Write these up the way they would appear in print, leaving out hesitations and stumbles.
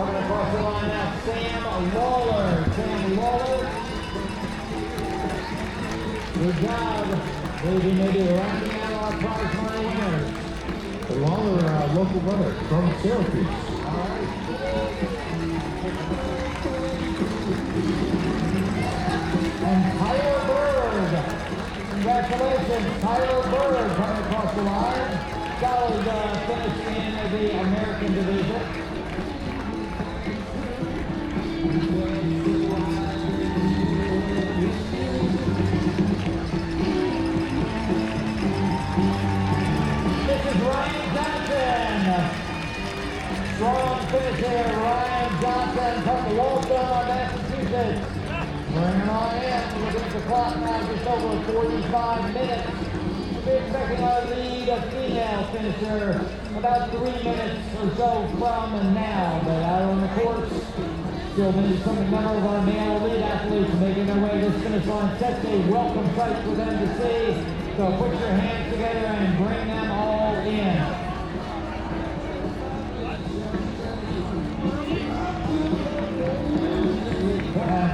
Coming across the line now, Sam Waller. Good job. Maybe rounding out our prize money winners. The Waller, local runner from Syracuse. All right. And Tyler Bird. Congratulations, Tyler Bird coming across the line. Solid finish in the American division. This is Ryan Johnson. Strong finish here, Ryan Johnson from Waltham, Massachusetts. Bring it on in. Looking at the clock now, just over 45 minutes. We're expecting our lead female finisher about 3 minutes or so from now. But out on the course, still maybe some number of our male lead athletes making their way to this finish line. Sets a welcome sight for them to see. So put your hands together and bring them all in.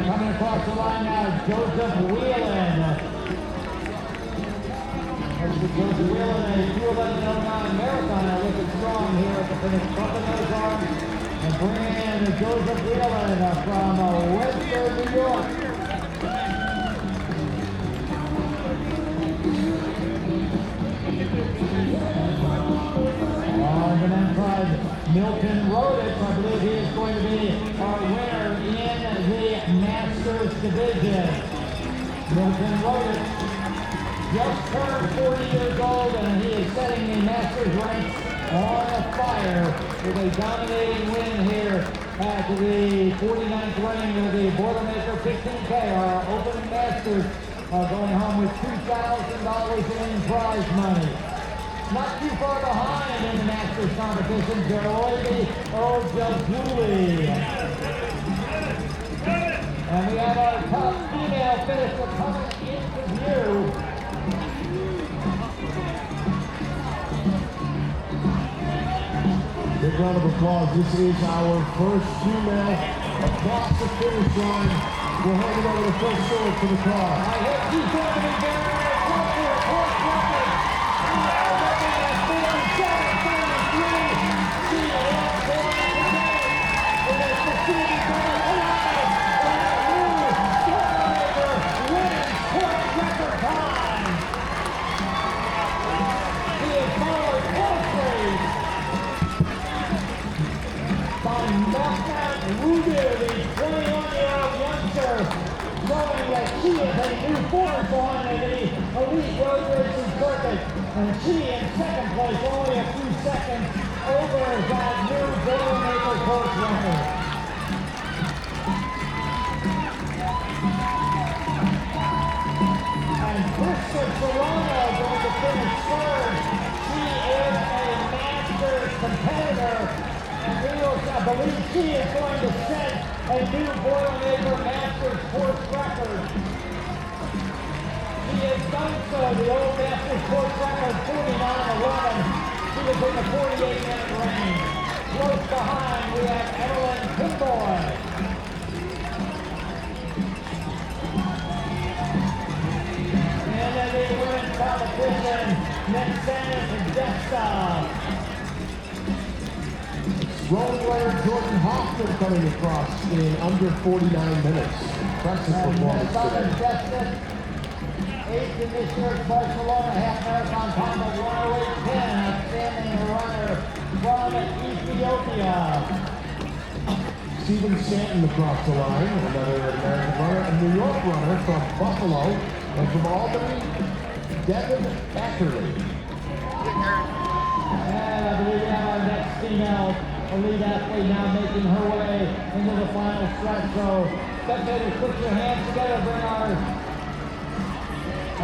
Coming across the line now, Joseph Whelan. Joseph Whelan, a 2:11.09 marathoner, looking strong here at the finish. Pumping those arms and bringing in Joseph Whelan from Western New York. On the men's side, Milton Roditz, I believe he is going to be our winner in the Masters division. Milton Roditz just turned 40 years old and he is setting the Masters ranks on fire with a dominating win here at the 49th running of the Boilermaker 15K, our Open Masters, going home with $2,000 in prize money. Not too far behind in the Masters competition, Geroldi Ojabuli. And we have our top female finisher coming into view. Big round of applause. This is our first female across the finish line. We'll hand it over to first sword for the car. I hope she's going to be very close to a course record. The 21-year-old youngster, showing that she is a new force on the elite road racing circuit, and she in second place, only a few seconds over that new Boilermaker course record. And Kristen Serrano going to finish third. She is a Masters competitor. I believe she is going to set a new Boilermaker Masters course record. She has done so, the old Masters course record, 49:11. She was in the 48-minute range. Close behind, we have Evelyn Pinboy. And then the women's competition, Netsanis Desta. Rolling runner Jordan Hoffman coming across in under 49 minutes. Impressive performance today. 8th in this year's Barcelona half marathon time of 1:08.10. Outstanding runner from Ethiopia. Stephen Stanton across the line, another American runner, a New York runner from Buffalo, and from Albany, Devin Eckerly. And I believe we have our next female elite athlete now making her way into the final stretch. So spectators, put your hands together, bring our,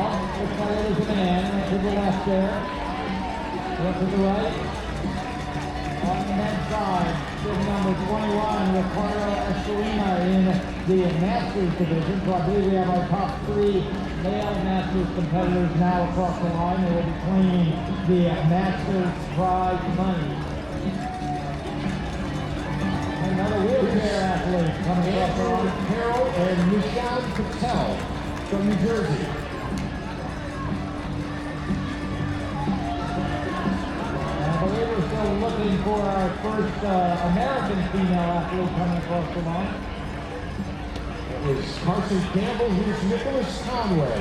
oh, looks like it is a man, to the left there, look to the right, on the men's side, bid number 21, Ricardo Estelina in the Masters division, so I believe we have our top 3 male Masters competitors now across the line. They will be claiming the Masters prize money. Another wheelchair athlete coming across the line. Carroll and Nishan Patel from New Jersey. I believe we're still looking for our first American female athlete coming across the line. It was Carson Campbell, who's Nicholas Conway.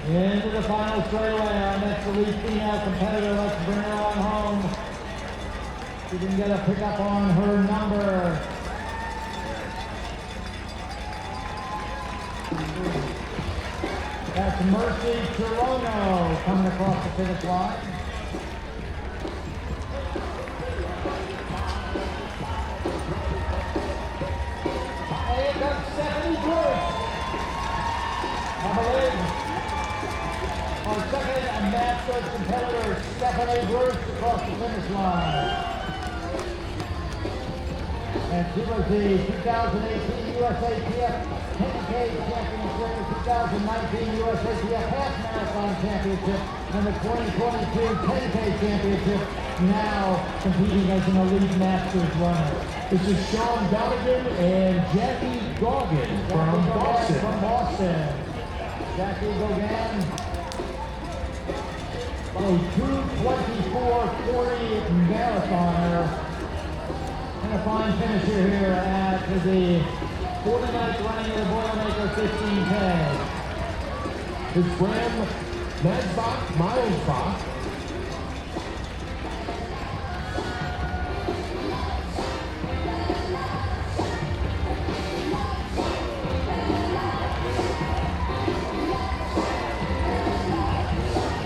Into the final straightaway, our next elite female competitor. Let's bring her on home. She can get a pickup on her number. That's Mercy Chirono coming across the finish line. And here comes Stephanie Bruce. I believe our second Masters competitor, Stephanie Bruce, across the finish line. And she was the 2018 USATF 10K Championship, the 2019 USATF Half Marathon Championship, and the 2022 10K Championship, now competing as an elite Masters runner. This is Sean Donegan and Jackie Goggin from Boston. From Boston. Jackie Goggin. A 2:24:40 marathoner. And a fine finisher here at the 49th running of the Boilermaker 15K. It's Graham Madsbach, Milesbach.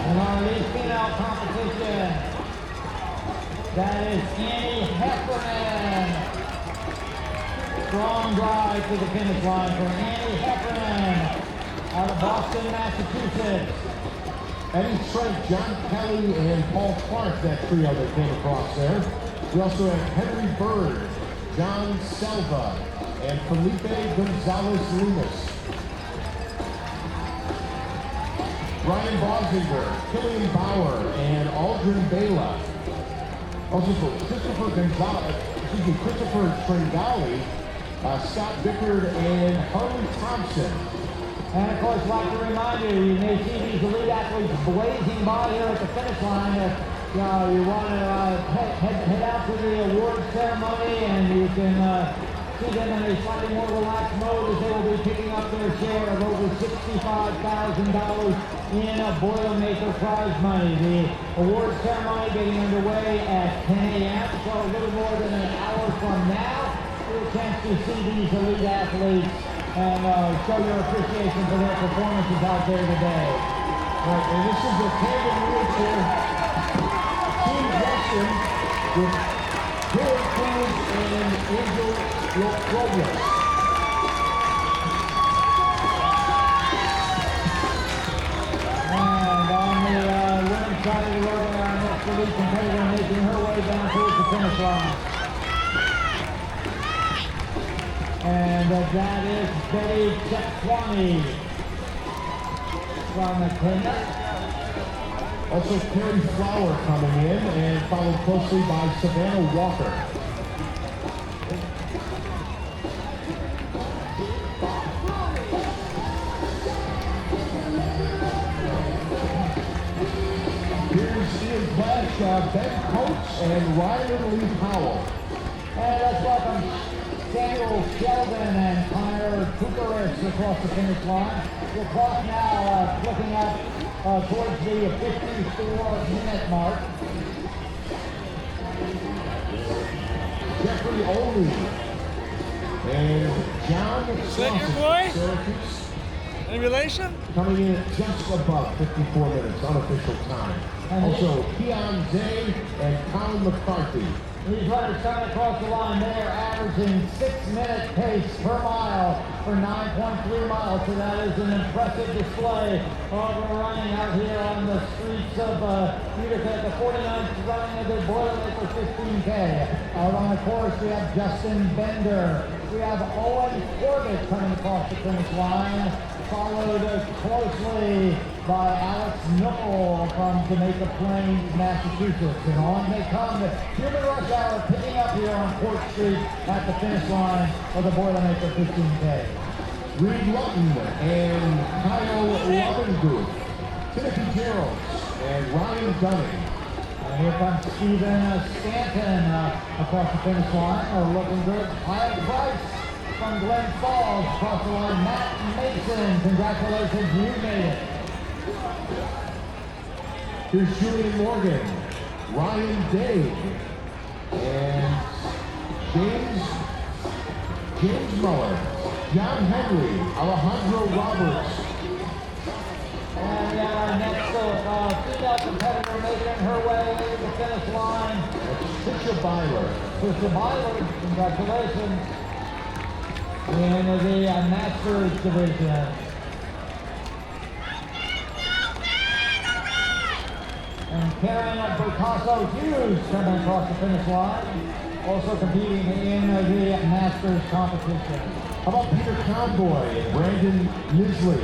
And our elite female competition, that is Annie Heffernan. Strong drive to the finish line for Annie Heffernan out of Boston, Massachusetts. Eddie Trent, John Kelly, and Paul Clark, that trio that came across there. We also have Henry Bird, John Selva, and Felipe Gonzalez Lunas. Brian Bosinger, Killian Bauer, and Aldrin Bela. Also for Christopher Tringali, Scott Bickard, and Harley Thompson. And of course, I'd like to remind you, you may see these elite athletes blazing by here at the finish line. If you want to head out to the award ceremony, and you can see them in a slightly more relaxed mode as they will be picking up their share of over $65,000 in a Boilermaker prize money. The award ceremony getting underway at 10 a.m., so a little more than an hour from now. You'll a chance to see these elite athletes and show your appreciation for their performances out there today. Right, and this is a tandem wheelchair team wrestling with Taylor Cruz and Angel Robles. And on the women's side of the road, our next elite competitor making her way down towards the finish line. And that is Betty Chekwani from Kenya. Also, Carrie Flower coming in and followed closely by Savannah Walker. Here's Ian Flash, Ben Coates, and Ryan Lee Powell. And let's welcome Samuel Sheldon and Connor Kukaris across the finish line. The clock now looking up towards the 54-minute mark. Jeffrey Olney and John Is that your boy? Syracuse, Any relation? coming in at just above 54 minutes, unofficial time. Also, Keon Zay and Colin McCarthy. These runners coming across the line, they are averaging 6-minute pace per mile for 9.3 miles. So that is an impressive display of running out here on the streets of Utica, the 49th running of the Boilermaker 15K. Out on the course, we have Justin Bender. We have Owen Corbett coming across the finish line, followed closely by Alex Null from Jamaica Plains, Massachusetts. And on they come, the human rush hour picking up here on Court Street at the finish line of the Boilermaker 15K. Reed Lutton and Kyle Lovingood, Timothy Gerald, and Ryan Dunning. And here comes Steven Stanton across the finish line, looking good. Kyle Price from Glen Falls across the line. Matt Mason, congratulations, you made it. Here's Julian Morgan, Ryan Day, and James Muller, John Henry, Alejandro Roberts. And we have our next female competitor making her way to the finish line. Trisha Byler. Trisha Byler, congratulations. In the Masters division. And Karen Bertasso Hughes coming across the finish line, also competing in the Masters competition. How about Peter Conboy, Brandon Nisley,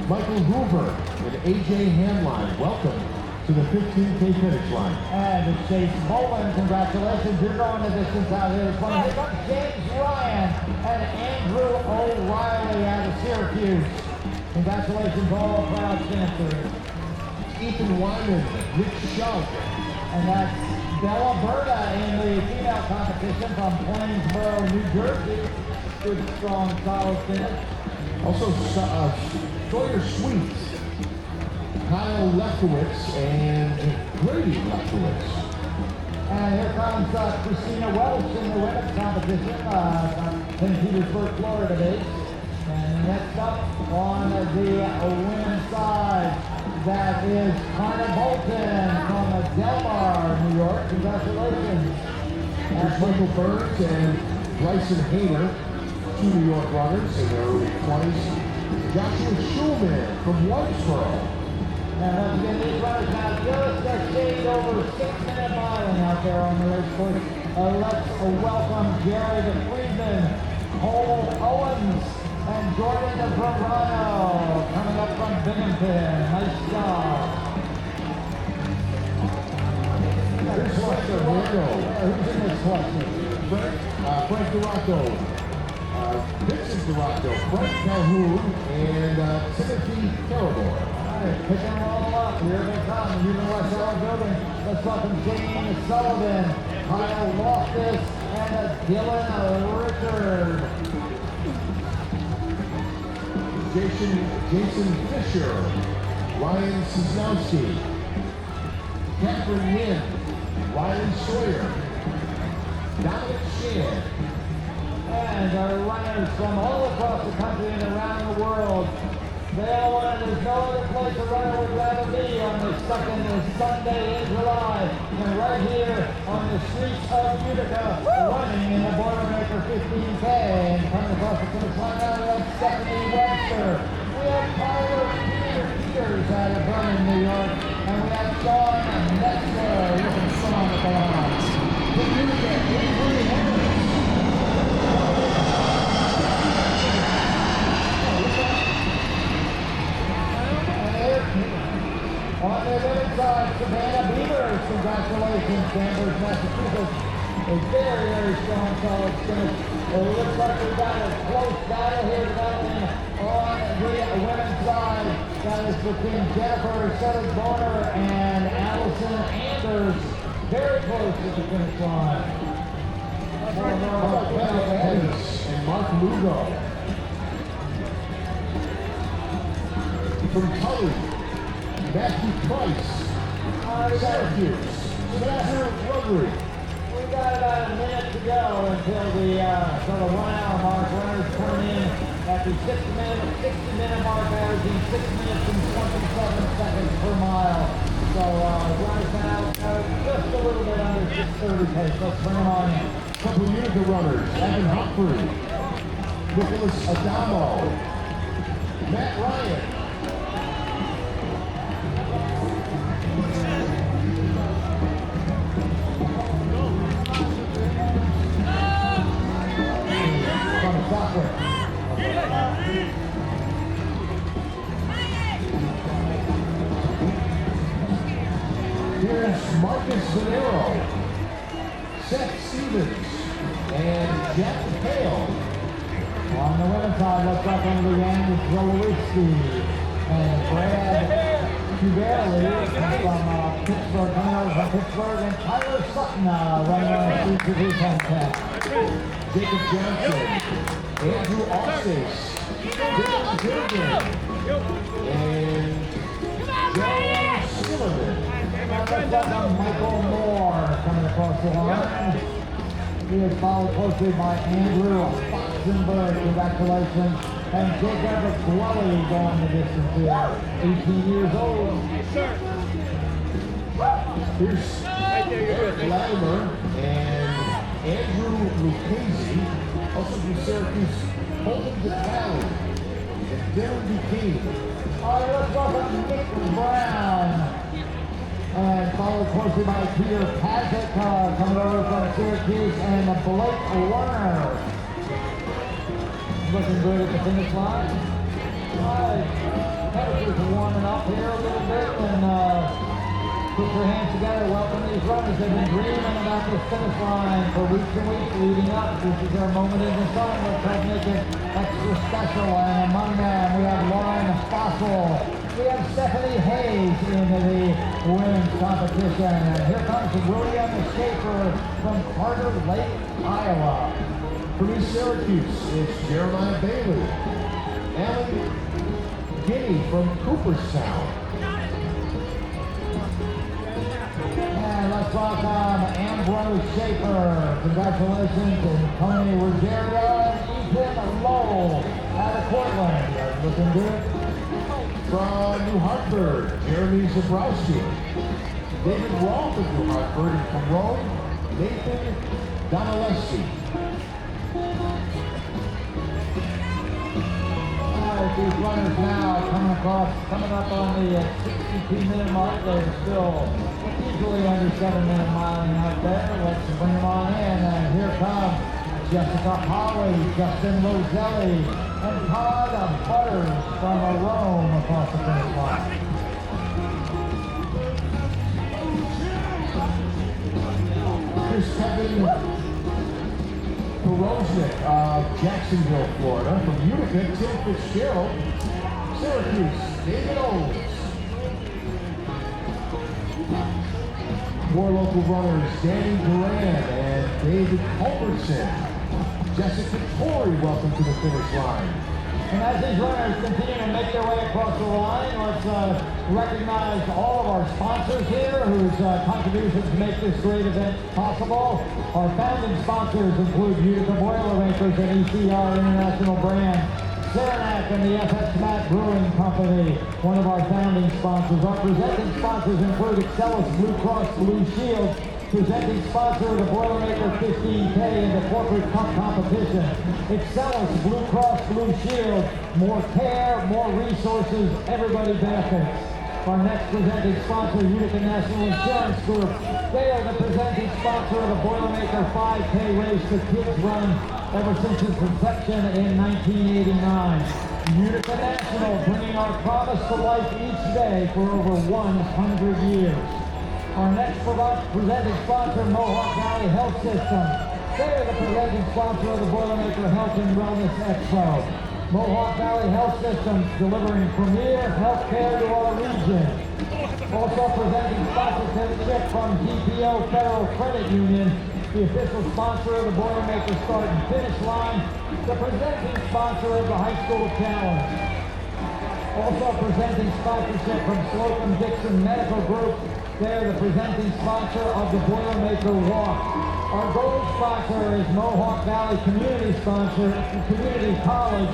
Michael Hoover, and AJ Hanline? Welcome to the 15K finish line. And Chase Bowen, congratulations, you're going the distance out here. Here comes James Ryan and Andrew O'Reilly out of Syracuse. Congratulations, all proud finishers. Ethan Wyman, Rick Shug, and that's Bella Berta in the female competition from Plainsboro, New Jersey. Good, strong, solid finish. Also, Sawyer Sweet, Kyle Lefkowitz, and Grady Lefkowitz. And here comes Christina Welch in the women's competition, St. Petersburg, Florida based. And next up on the women's side, that is Connor Bolton from Del Mar, New York. Congratulations. There's Michael Burns and Bryson Hayner, two New York runners in their early 20s. Joshua Schulman from Whitesboro. And once again, these runners now just a shade over 6-minute miling out there on the race course. Let's welcome Jared Friedman, Cole Owens, and Jordan Verano coming up from Binghamton. Nice job. Here's Lester Who's in this cluster? Frank Duraco, Vincent Duraco, Frank Calhoun, and Timothy Carador. Pick them all up. Here they come. Human Rush Hour building. Let's welcome Jane Sullivan, Kyle Loftus, and Dylan Richard. Jason Fisher, Ryan Cisnowski, Catherine Lynn, Riley Sawyer, Dominic Shan. And our runners from all across the country and around the world. They all want, there's no other place a runner would rather be on the second Sunday in July than right here on the streets of Utica, running in the Boilermaker 15K. And coming across the finish line now, we have Stephanie Webster. We have Tyler Peters out of Vernon, New York. And we have Sean Metzler with a song at the line. From Utica, Avery Henry. On the women's side, Savannah Beavers, congratulations, Danvers, Massachusetts. A very, very strong, solid finish. It looks like we've got a close battle here developing on the women's side. That is between Jennifer Sutter-Boner and Allison Anders. Very close to the finish line. And Mark Lugo. From Tully, Matthew Price, Syracuse, Sebastian Rotary. We've got about a minute to go until the 1 hour mark. Runners coming in at the 60-minute mark, averaging 6 minutes and 27 seconds per mile. So, runners now just a little bit under 6:30 pace. Let's bring them on in. Couple Utica runners, Evan Humphrey, Nicholas Adamo, Matt Ryan. From Southwick. Here's Marcus Zanero, Seth Stevens, and Jack Hale. On the women's side, let's welcome the end Zalewski and Brad Kuberly from Pittsburgh, coming over from Pittsburgh, and Tyler Sutton running on the streets of his hometown. Jacob Johnson, Andrew Ostis, Dylan Durgan, and John Silverman. Let's welcome Michael Moore coming across the line. He is followed closely by Andrew Foxenberg, congratulations. And Jacob Gwelly going the distance here, 18 years old. Here's Eric Latimer and Andrew Lucchese, also from Syracuse, Holden Vitale, and Dylan Duquesne. All right, let's welcome Nick Brown. And followed closely by Peter Pazik coming over from Syracuse, and Blake Werner. Looking good at the finish line. All right, temperatures are warming up here a little bit, and put your hands together, welcome these runners. They've been dreaming about this finish line for weeks and weeks leading up. This is their moment in the sun. Let's try to make it extra special. And among them, we have Lauren Fossil. We have Stephanie Hayes in the women's competition. And here comes William Schaefer from Carter Lake, Iowa. From East Syracuse, it's Jeremiah Bailey. Alan Guinea from Cooperstown. And let's welcome Ambrose Schaefer. Congratulations to Tony Ruggiero and Ethan Lowell out of Portland. Looking good. From New Hartford, Jeremy Zabrowski. David Rolfe of New Hartford, and from Rome, Nathan Donaleschi. These runners now coming up on the 62-minute mark. They're still easily under 7-minute miling out there. Let's bring them on in. And here come Jessica Holly, Justin Roselli, and Todd Butters from Rome across the finish line. Here's Kevin Poroznik of Jacksonville, Florida. From Utica, Tim Fitzgerald. Syracuse, David Owens. More local runners, Danny Duran and David Culbertson. Jessica Torrey, welcome to the finish line. And as these runners continue to make their way across the line, let's recognize all of our sponsors here whose contributions make this great event possible. Our founding sponsors include Utica Boilermakers and ECR International Brand, Saranac and the FX Matt Brewing Company, one of our founding sponsors. Our presenting sponsors include Excellus Blue Cross Blue Shield, presenting sponsor of the Boilermaker 15K in the corporate cup competition. Excellus Blue Cross Blue Shield, more care, more resources, everybody benefits. Our next presenting sponsor, Utica National Insurance Group. They are the presenting sponsor of the Boilermaker 5K race the kids run ever since its inception in 1989. Utica National, bringing our promise to life each day for over 100 years. Our next presenting sponsor, Mohawk Valley Health System. They are the presenting sponsor of the Boilermaker Health and Wellness Expo. Mohawk Valley Health Systems, delivering premier health care to our region. Also presenting sponsorship from GPO Federal Credit Union, the official sponsor of the Boilermaker Start and Finish Line, the presenting sponsor of the High School Challenge. Also presenting sponsorship from Slocum Dixon Medical Group. They're the presenting sponsor of the Boilermaker Walk. Our gold sponsor is Mohawk Valley Community College.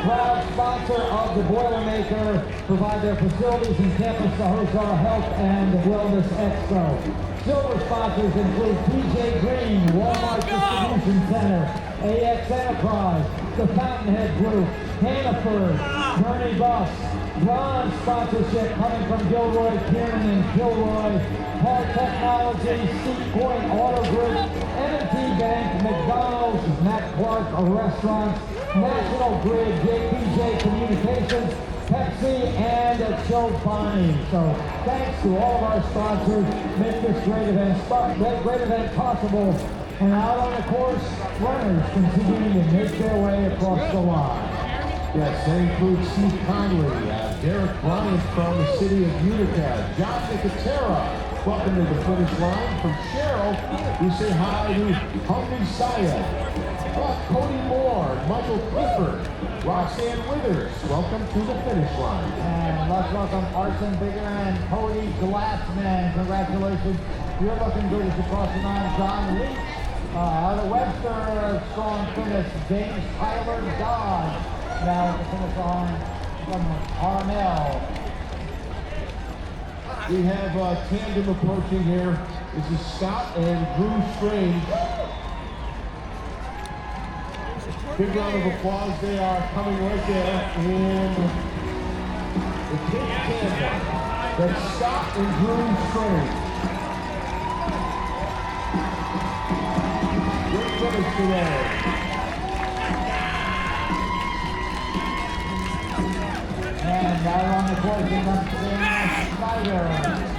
proud sponsor of the Boilermaker, provide their facilities and campus to host our Health and Wellness Expo. Silver sponsors include PJ Green, Walmart Distribution Center, AX Enterprise, the Fountainhead Group, Hannaford, Bernie Bus. Bronze sponsorship coming from Gilroy, Kieran and Kilroy, Par Technology, Seat Point Auto Group, M&T Bank, McDonald's, Matt Clark Restaurants, National Grid, JPJ Communications, Pepsi, and Chobani. So thanks to all of our sponsors, make this great event possible. And out on the course, runners continuing to make their way across the line. Yes, that includes Steve Conley, Derek Bryant from the city of Utica, John Nicotera. Welcome to the finish line. From Cheryl, we say hi to Hungry Saya, Cody Moore, Michael Clifford, Roxanne Withers. Welcome to the finish line. And let's welcome Arson Bigger and Cody Glassman. Congratulations. You're looking good as you cross the line. John Leach, out of Webster, strong finish. James Tyler Dodd. Now the finish on from Carmel. We have tandem approaching here. This is Scott and Drew Strange. Big round of applause. They are coming right there in the pink tandem. That's Scott and Drew Strange. Great finish today. And out on the course, here comes Snyder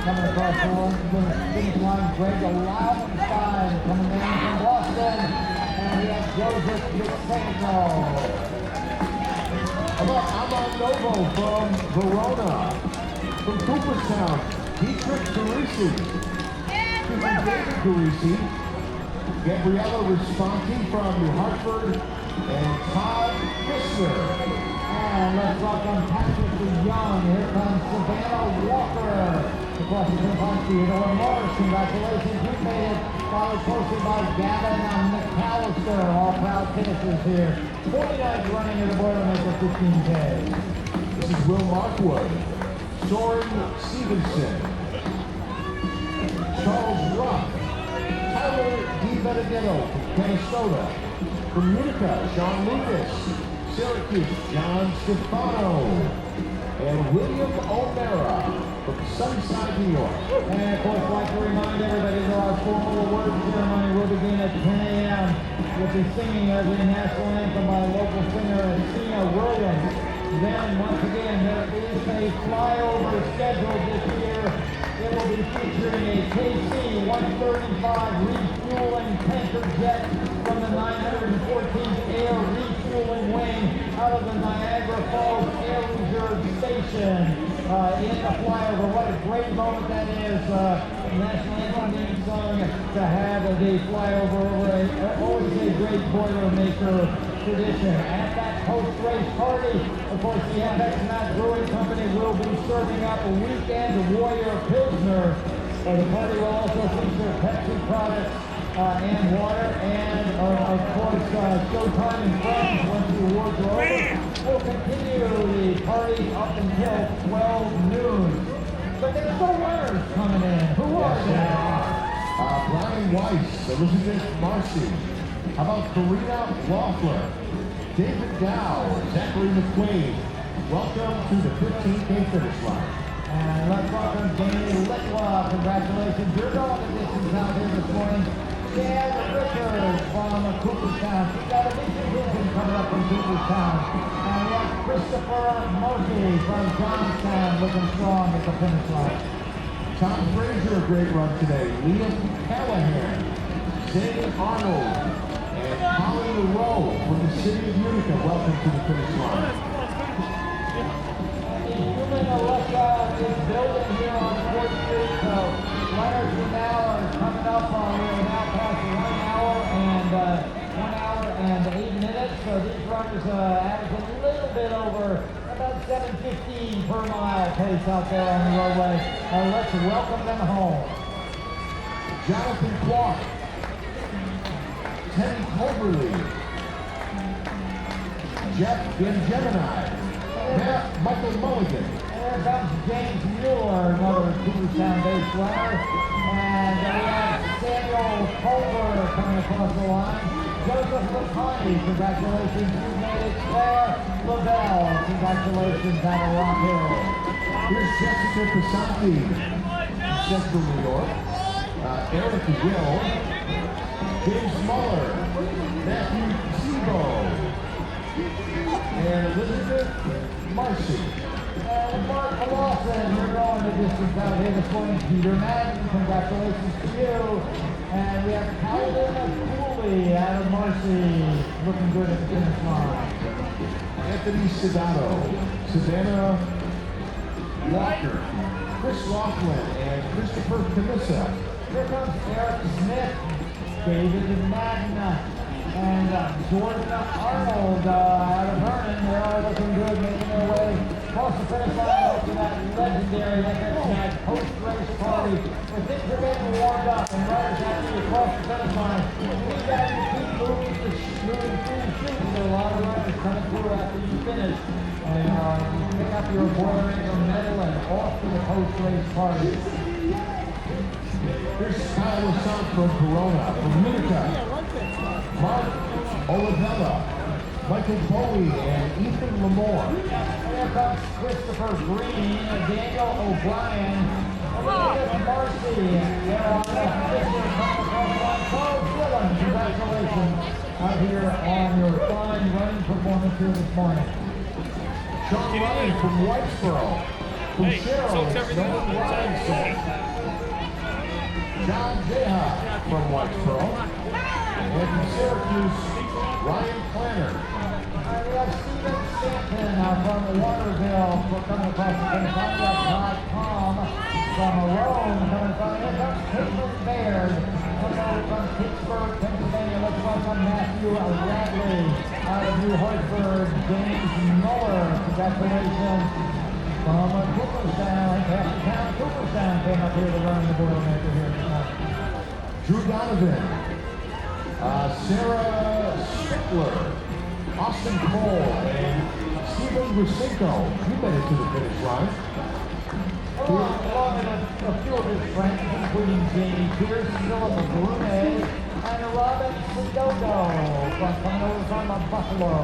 coming across the finish line. Greg Laubenstein coming in from Boston. And we have Joseph DeSanto. How about Amon Novo from Verona? From Cooperstown, Dietrich Carisi. David Carisi. Gabriella Responti from New Hartford. And Todd Kistler. And let's welcome Patrick Young. Here comes Savannah Walker. Across the finish line, Theodore Morris. Congratulations, you made it. Followed closely by Gavin McAllister. All proud finishers here. 49th running of the Boilermaker 15K. This is Will Markwood. Soren Stevenson. Charles Ruff. Tyler DiBenedetto from Minnesota. From Utica, Sean Lucas. Syracuse, John Stefano. And William O'Mara from Sunnyside, New York. And of course, I'd like to remind everybody that our formal award ceremony will begin at 10 a.m. We'll be singing as a national anthem by local singer Tina Williams. Then, once again, there is a flyover scheduled this year. It will be featuring a KC-135 refueling tanker jet from the 914th Air Refueling Wing out of the Niagara Falls Air Reserve Station in the flyover. What a great moment that is. National anthem being sung to have the flyover over always a great Boilermaker tradition. At that post-race party, of course, the FX Matt Brewing Company will be serving up a weekend Warrior Pilsner. The party will also feature Pepsi products and water, and of course, Showtime and Friends once the awards are over. We'll continue the party up until 12 noon. But there's no runners coming in. Who are they? Brian Weiss, Elizabeth Marcy. How about Karina Loeffler? David Dow, Zachary McQuaid. Welcome to the 15K finish line. And let's welcome Jamie Litwa. Congratulations. You're going the distance out here this morning. Dan Richards from Cooperstown. She's got a big division coming up from Cooperstown. And we have Christopher Murphy from Johnstown looking strong at the finish line. Tom Frazier, a great run today. Liam Callahan, Zane Arnold, and Holly Rowe from the city of Utica. Welcome to the finish line. The human Alexa is building here on 4th Street, so runners from now are coming up on, we're now past 1 hour and 8 minutes, so these runners average a little bit over about 7:15 per mile pace out there on the roadway. Let's welcome them home. Jonathan Clark, Teddy Coverly, Jeff Gemini. Michael Mulligan. Here comes James Mueller, another Cooperstown base runner. And we have Samuel Culver coming across the line. Joseph McConaughey, congratulations, you made it. Claire Lavelle, congratulations out of Rock Hill. Here's Jessica Casanti, Central New York. Eric Gill. James Muller. Matthew Zebo. And Elizabeth Marcy. And Mark Lawson, you're going the distance out here this morning. Peter Madden, congratulations to you. And we have Calvin Cooley out of Marcy, looking good at the finish line. Anthony Sedato, Savannah Walker, Chris Laughlin, and Christopher Camissa. Here comes Eric Smith, David Madden, and Jordan Arnold out of Vernon. They're all looking good, making their way across the finish line to that legendary FXMAG post-race party. When things are getting warmed up and riders have to across the finish line, we got to keep moving through the chute. There are a lot of riders coming through after you finish. And you pick up your Boilermaker medal and off to the post-race party. Here's Kyle Lassant from Corona, from Utica. Mark Olivella, Michael Bowie, and Ethan Lamore. Here comes Christopher Green, Daniel O'Brien, Elizabeth Marcy. They're on the picture coming across the line. Carl Dillon, congratulations out here on your fine running performance here this morning. Sean Ryan from Whitesboro. From Hey, Cheryl, soaks everything up. Nolan Robinson. John Jeha from Whitesboro. And from Syracuse, Ryan Planner. We have Stephen Stanton from Waterville coming across the finish line. We have Todd Palm from Rome coming across. Here comes Caitlin Baird coming over from Pittsburgh, Pennsylvania. Looks like Matthew Radley out of New Hartford. James Muller, congratulations. From Cooperstown, half the town Cooperstown came up here to run the Boilermaker here tonight. Drew Donovan. Sarah Stickler. Austin Cole and Stephen Grisinko. You made it to the finish line. Along with a few of his friends, including Jamie Pierce, Philip Brunet, and Robin Sidogo coming over from Buffalo.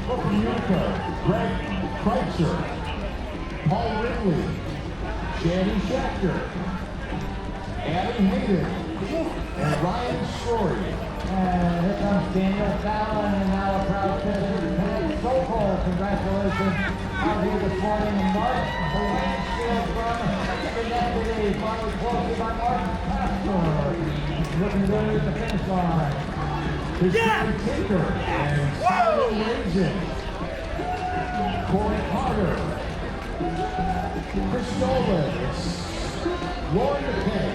From Utica, Greg Kreitzer, Paul Ridley, Shanny Schechter, Adam Hayden, and Ryan Story. And here comes Daniel Fallon, and now a proud finisher, Ted Sokol. Congratulations out here this morning. And Mark Blanchfield from Schenectady, followed closely by Mark Pastor. Looking good at the finish line. Christopher Tinker and Simon Ragin. Corey Carter. Chris Nolan. Lauren McKay.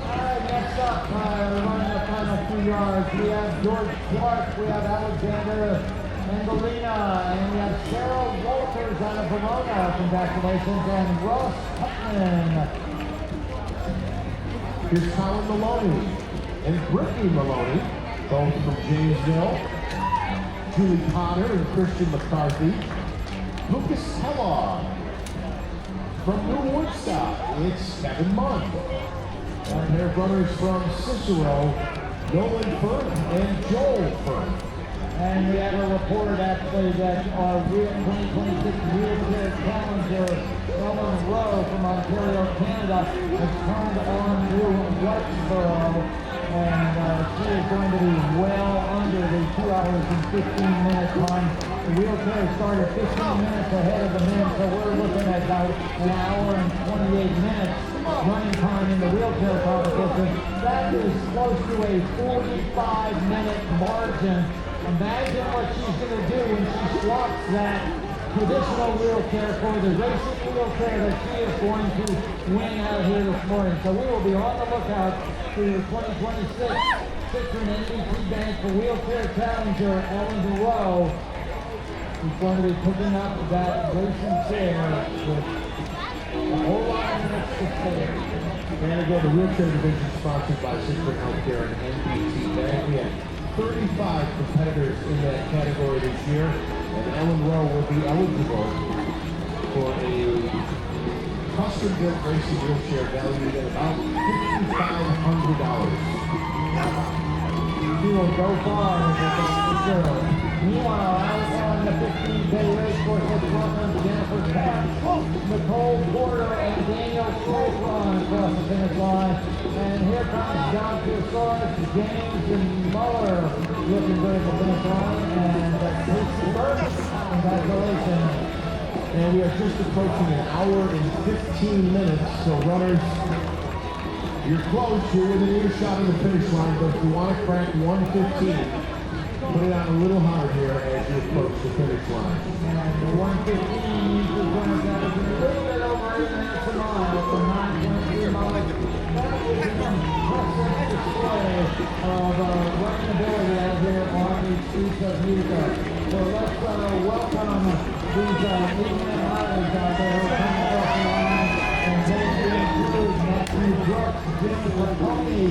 All right, next up, running the final 2 yards, we have George Clark, we have Alexander Angelina, and we have Cheryl Walters out of Verona. Congratulations, and Ross Putman. Here's Colin Maloney and Brittany Maloney, both from Janesville. Julie Potter and Christian McCarthy. Lucas Kellogg. From New Woodstock, it's Kevin Munn. And their brothers from Cicero, Nolan Firth and Joel Firth. And we have a report actually that our 2026 wheelchair challenger, Ellen Rowe from Ontario, Canada, has turned on New Whitesboro. And she is going to be well under the 2 hours and 15 minute time. The wheelchair started 15 minutes ahead of the men, so we're looking at about an hour and 28 minutes running time in the wheelchair competition. That is close to a 45-minute margin. Imagine what she's going to do when she swaps that traditional wheelchair for the racing wheelchair that she is going to win out here this morning. So we will be on the lookout for your 2026 Citron NBC Bank for Wheelchair Challenger, Ellen Rowe. She's going to be picking up that racing chair with a whole lot of minutes to spare. And again, the wheelchair division sponsored by Citron Healthcare and NBC Bank. We had 35 competitors in that category this year, and Ellen Rowe will be eligible for a custom-built racing wheelchair valued at about $5,500. She will go far with this for sure. Meanwhile, out on the 15-day race course with runners Jennifer Tapp, Nicole Porter, and Daniel Coltron across the finish line. And here comes John Piersoris, James and Muller looking good at the finish line. And Casey Burke, congratulations. And we are just approaching an hour and 15 minutes, so runners, you're close. You're within earshot of the finish line, but if you want to crack 1:15, put it on a little hard here as you approach the finish line. And the 115 is going to be a little bit over 8 minutes a mile for 9.3 miles. That is an impressive display of running ability out here on the streets of Utica. So let's welcome these evening riders out there who are coming across the line. And they include Matthew Brooks, Jim Raponi,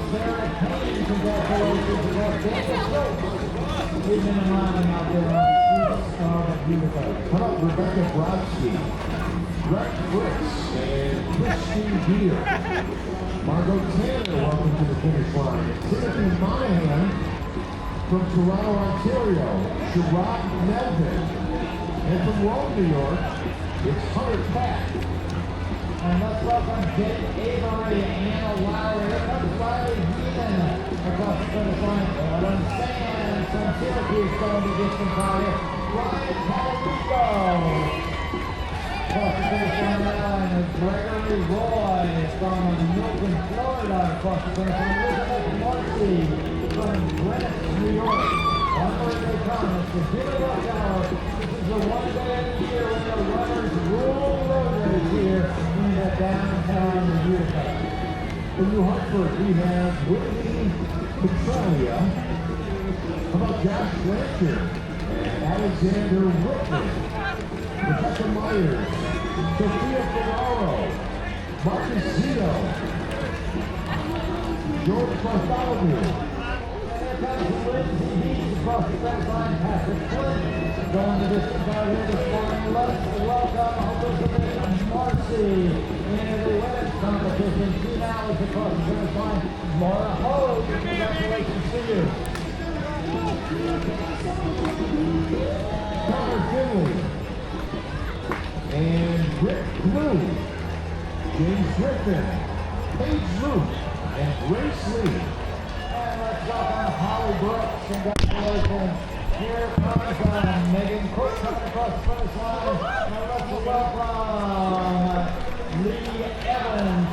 Sarah Payne, congratulations, and Daniel Schultz. Evening and riding out there on the streets of Utica. How about Rebecca Brodsky, Brett Fritz, and Christine Beer. Margot Tanner, welcome to the finish line. Timothy Monahan from Toronto, Ontario. Sherrod Melvin. And from Rome, New York, it's Hunter Pack. And let's welcome Jake Avery, Anna Lowry. Here comes Riley Heeman across the finish line. Adam Sands from Syracuse going to distance out here. Ryan Calabrico across the finish line now. And Gregory Roy from Milton, Florida across the finish line. Elizabeth Marcy from Greenwich, New York. Onward they come. It's the Jimmy Rush Hour. This is the one day of the year when the runners rule road here in the downtown Utica. In New Hartford, we have Whitney Petralia. How about Josh Blanchard? Alexander Whitman. Rebecca Myers. Sophia Ferraro. Marcus Zito. George Bartholomew. Lindsay Heath across the finish line. Patrick Flynn going the distance out here this morning. Let's welcome Elizabeth Marcy into the women's competition. 2 hours across the finish line. Laura Hogue, congratulations to you. Connor Finley. And Rick Blue. James Griffin. Paige Luke. And Grace Lee. And let's welcome Holly Brooks. Congratulations. Here comes Megan Cook coming across the finish line. And let's welcome Lee Evans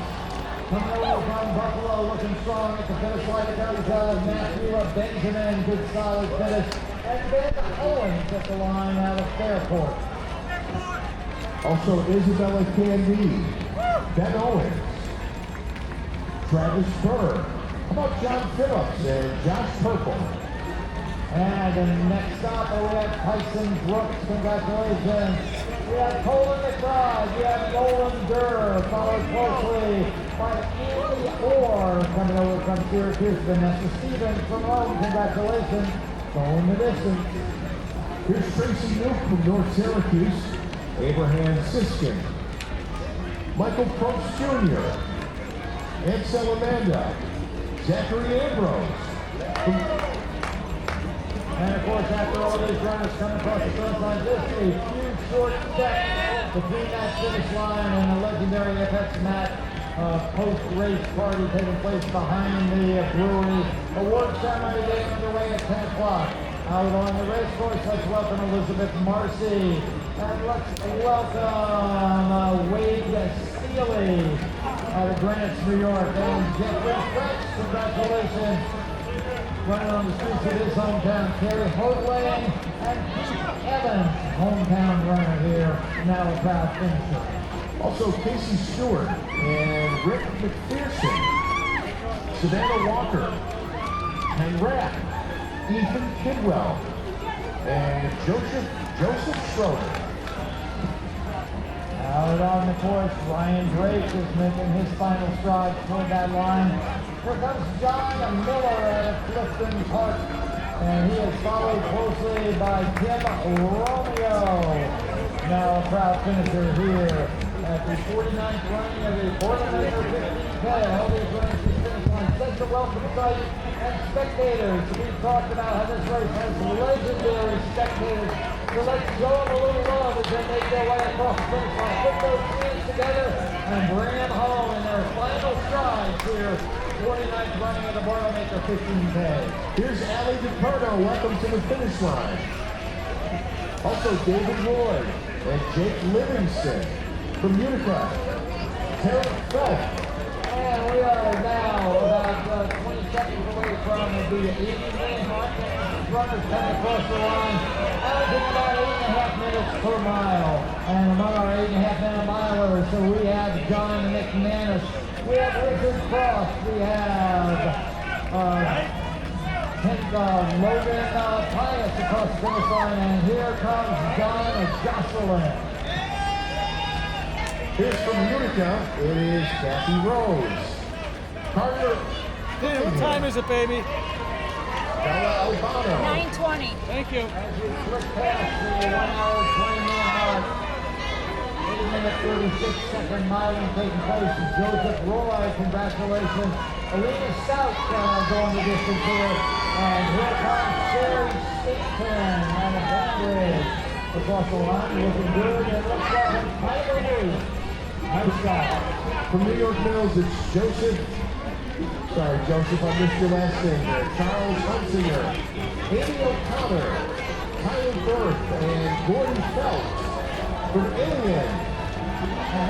coming over from Buffalo, looking strong at the finish line. It goes Matthew Benjamin, good solid finish. And Ben Owens at the line out of Fairport. Also Isabella Candy. Ben Owens. Travis Burr. How about John Phillips and Josh Purple? And the next stop, we have Tyson Brooks, congratulations. We have Colin McBride, we have Nolan Durr, followed closely by Andy Orr, coming over from Syracuse. Vanessa Stevens from Rome, congratulations. Going the distance. Here's Tracy Nuke from North Syracuse. Abraham Siskin. Michael Probst Jr. and Salamanda. Zachary Ambrose. And of course, after all these runners come across the finish line, just a huge short step between that finish line and the legendary FX Mat post-race party taking place behind the brewery. Award ceremony getting underway at 10 o'clock. Out on the race course, let's welcome Elizabeth Marcy. And let's welcome Wade Steely out of Greenwich, New York. And Jeffrey French, congratulations. Running on the streets of his hometown, Kerry Hoagland and Pete Evans, hometown runner here, now a proud finisher. Also Casey Stewart and Rick McPherson, Savannah Walker, Ken Rapp, Ethan Kidwell, and Joseph Schroeder. Out on the course, Ryan Drake is making his final stride toward that line. Here comes John Miller out of Clifton Park. And he is followed closely by Tim Romeo. Now a proud finisher here at the 49th running of the Boilermaker 15K. All these runners to finish line. Such a welcome sight and spectators. We've talked about how this race has legendary spectators. So let's show them a little love as they make their way across the finish line. Put those hands together and bring them home in their final strides here. 49th running of the Boilermaker 15K. Here's Allie DiPerno. Welcome to the finish line. Also David Ward and Jake Livingston from Utica. Terry Phelps. And we are now about 20 seconds away from the 80-minute mark. Runners coming across the line, averaging about 8.5 minutes per mile. And among our 8.5-minute milers, so we have John McManus, we have Richard Cross, we have Logan Pius across the finish line, and here comes John Jocelyn. Here's from Utica, it is Kathy Rose. Carter. Hey, what time is it, baby? Bella Albano. 9:20. Thank you. As we slip past the 1 hour 20-minute mark, 80-minute 36-second miling taking place. Joseph Roy, congratulations. Alina Stout going the distance here. And here comes Sherry Staten out of Cambridge. Across the line, looking good. And looks like Tyler Lee. Nice shot. From New York Mills, it's Joseph. Sorry, Joseph, I missed your last name there. Charles Hunsinger, Amy O'Connor, Kyle Burke, and Gordon Phelps. From Alien,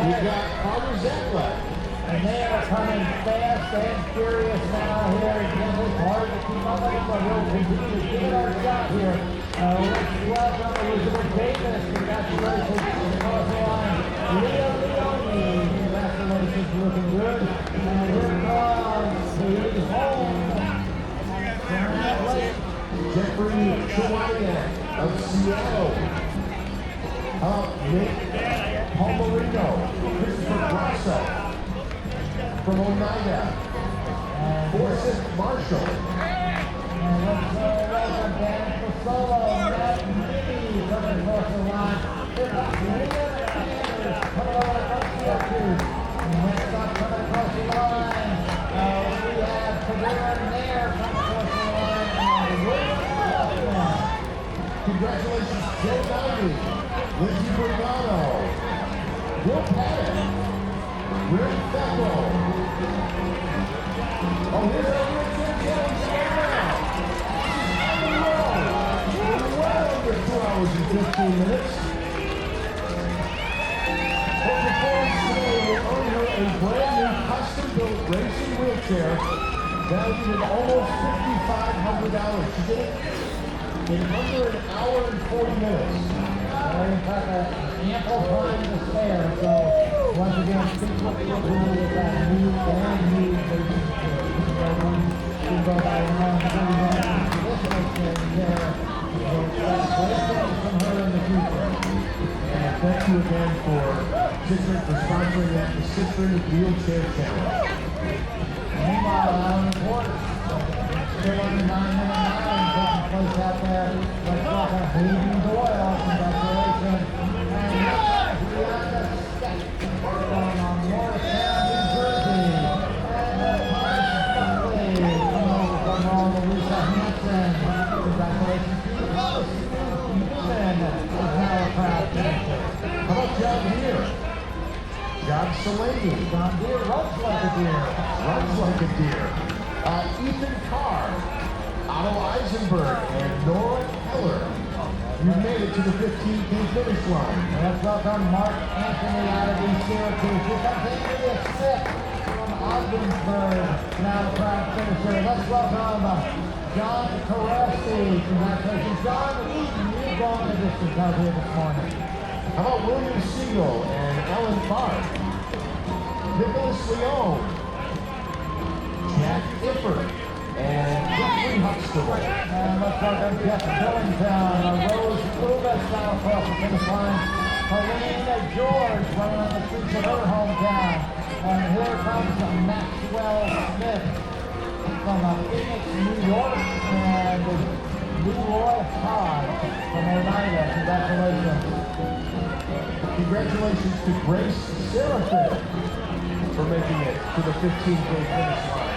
we've got Carter Zatlak. And they are coming fast and furious now here. Again, it's hard to keep up with them, but we'll continue to give it our shot here. Let's welcome Elizabeth Davis. Congratulations across the line. Nimey-Olney. Congratulations, looking good. And here comes the home. Jeffrey Chewaniak of Seattle. Nick Palmerino, Christopher Grasso from Oneida, Forsyth Marshall. And let's welcome Dan Fasolo, Matt Nimey coming across the line. Here comes Leah Sanders coming over across the Syracuse. And next up coming across the line, we have Kabir Nair coming across the line. And William Hoffman. Congratulations, Joe Dowdy, Lindsey Brigano, Will Paddock, Rick Beckel. Oh, here's our Rick Beckel right now. Well under 2 hours and 15 minutes. Her performance today will earn her a brand new custom-built racing wheelchair valued at almost $5,500. She did it in under an hour and 40 minutes. In fact, ample time to spare. So, once again, keep looking at that new brand new racing chair. You can go by around 31 traditional chairs there. So, that's great things from her in the future. And thank you again for Citron for sponsoring that the Citron Wheelchair Challenge. Meanwhile, out on the court, still under 9-minute miling taking place out there. Let's welcome Hayden Doyle. Congratulations. And Brianna Steck going on Morristown, New Jersey. And Thomas Buckley coming over from Louisa Hanson. Congratulations to you both. Newman is now a proud finisher. How about John Deere? John Salaney. John Deere runs like a deer. Runs like a deer. Ethan Carr, Otto Eisenberg, and Nora Keller. You made it to the 15K finish line. Let's welcome Mark Anthony out of East Syracuse. Here comes Andrea Smith from Ogdensburg, now the proud finisher. Let's welcome John Caresti. Congratulations, John. You've gone the distance out here this morning. How about William Siegel and Ellen Barr? Nicholas Leone, Jack Ifford, and Jeffrey Huxtable. And let's welcome Jeff Billington, Rose Lubas now across the finish line. Helena George running on the streets of her hometown. And here comes Maxwell Smith from Phoenix, New York, and Leroy Hodge from Oneida. Congratulations. Congratulations to Grace Seraphin for making it to the 15K finish line.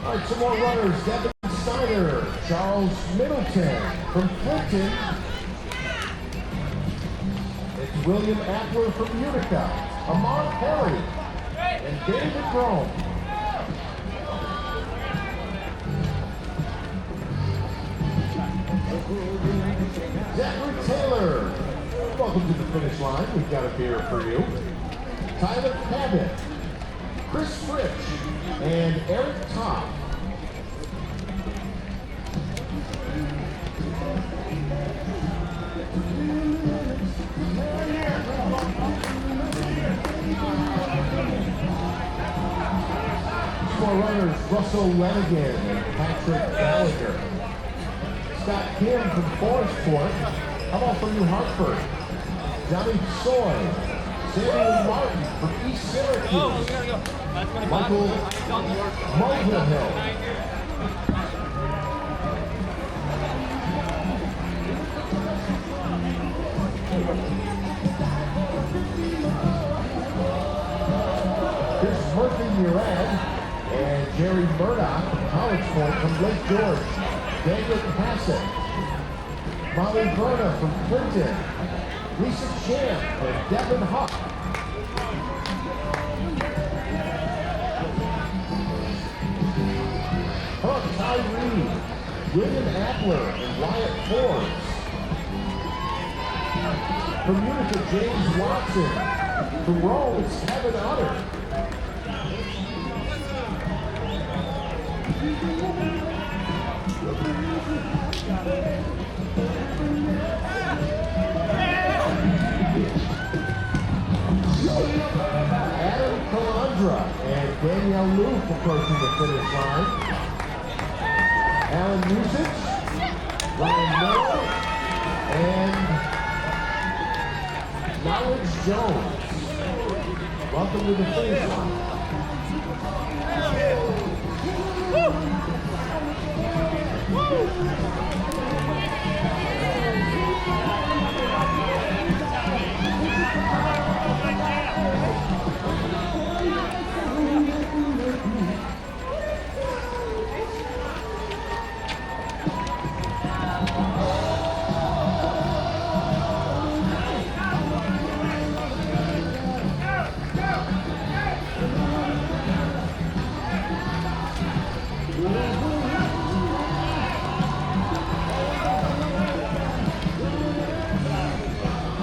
All right, some more runners. Devin Steiner, Charles Middleton from Clinton. It's William Appler from Utica, Amar Perry, and David Rome. Zachary Taylor, welcome to the finish line. We've got a beer for you. Tyler Cabot, Chris Fritsch, and Eric Topp. More runners, Russell Lenigan and Patrick Gallagher. Scott Kim from Forestport. How about from New Hartford? Johnny Soy. Samuel Martin from East Syracuse. Michael Mulvihill. Here's Murphy Murad and Jerry Murdoch from College Point from Lake George. Daniel Hassett. Molly Berna from Clinton. Lisa Champ and Devin Huck. Huck, Ty Reed, William Appler, and Wyatt Forbes. From Utica, James Watson. From Rome, it's Kevin Utter. Adam Calandra and Danielle Luke approaching the finish line. Alan Musich, Ryan Miller, and Knowledge Jones. Welcome to the finish line.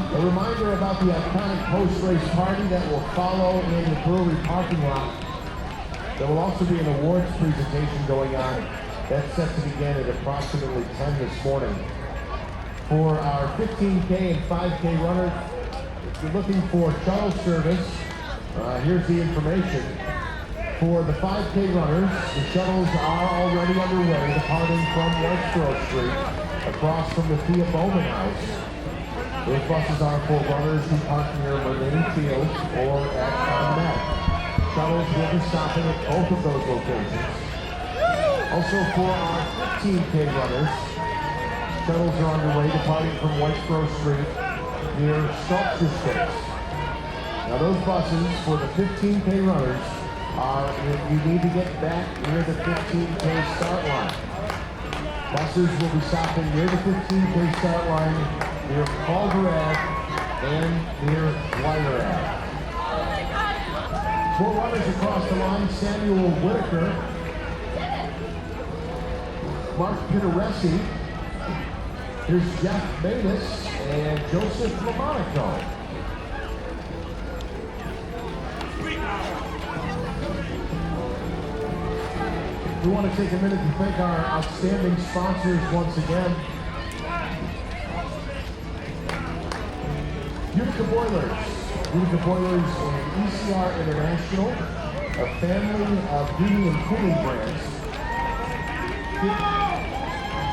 A reminder about the iconic post-race party that will follow in the brewery parking lot. There will also be an awards presentation going on. That's set to begin at approximately 10 this morning. For our 15K and 5K runners, if you're looking for shuttle service, here's the information. For the 5K runners, the shuttles are already underway, departing from Westboro Street, across from the Thea Bowman House. Those buses are for runners who park near Marine Field or at Met. Shuttles will be stopping at both of those locations. Also for our 15K runners, shuttles are underway departing from Whitesboro Street near Sculpture Space. Now those buses for the 15K runners are if you need to get back near the 15K start line. Buses will be stopping near the 15K start line near Calder Ave and near Dwyer Ave. 4 runners across the line: Samuel Whitaker, Mark Pinaresi, here's Jeff Matus, and Joseph Lamonaco. We want to take a minute to thank our outstanding sponsors once again. Utica Boilers. Utica Boilers and ECR International, a family of heating and cooling brands.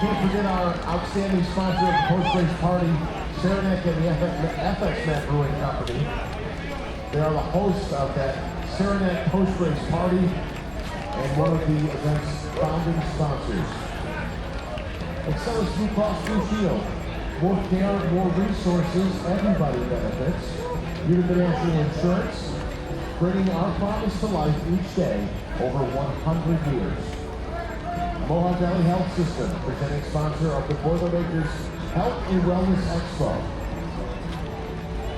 Can't forget our outstanding sponsor of the post-race party, Saranac and the FX Mat Brewing Company. They are the hosts of that Saranac post-race party and one of the event's founding sponsors. Excellus Blue Cross Blue Shield. More care, more resources, everybody benefits. Utica National Insurance, bringing our promise to life each day over 100 years. Mohawk Valley Health System, presenting sponsor of the Boilermakers Health and Wellness Expo.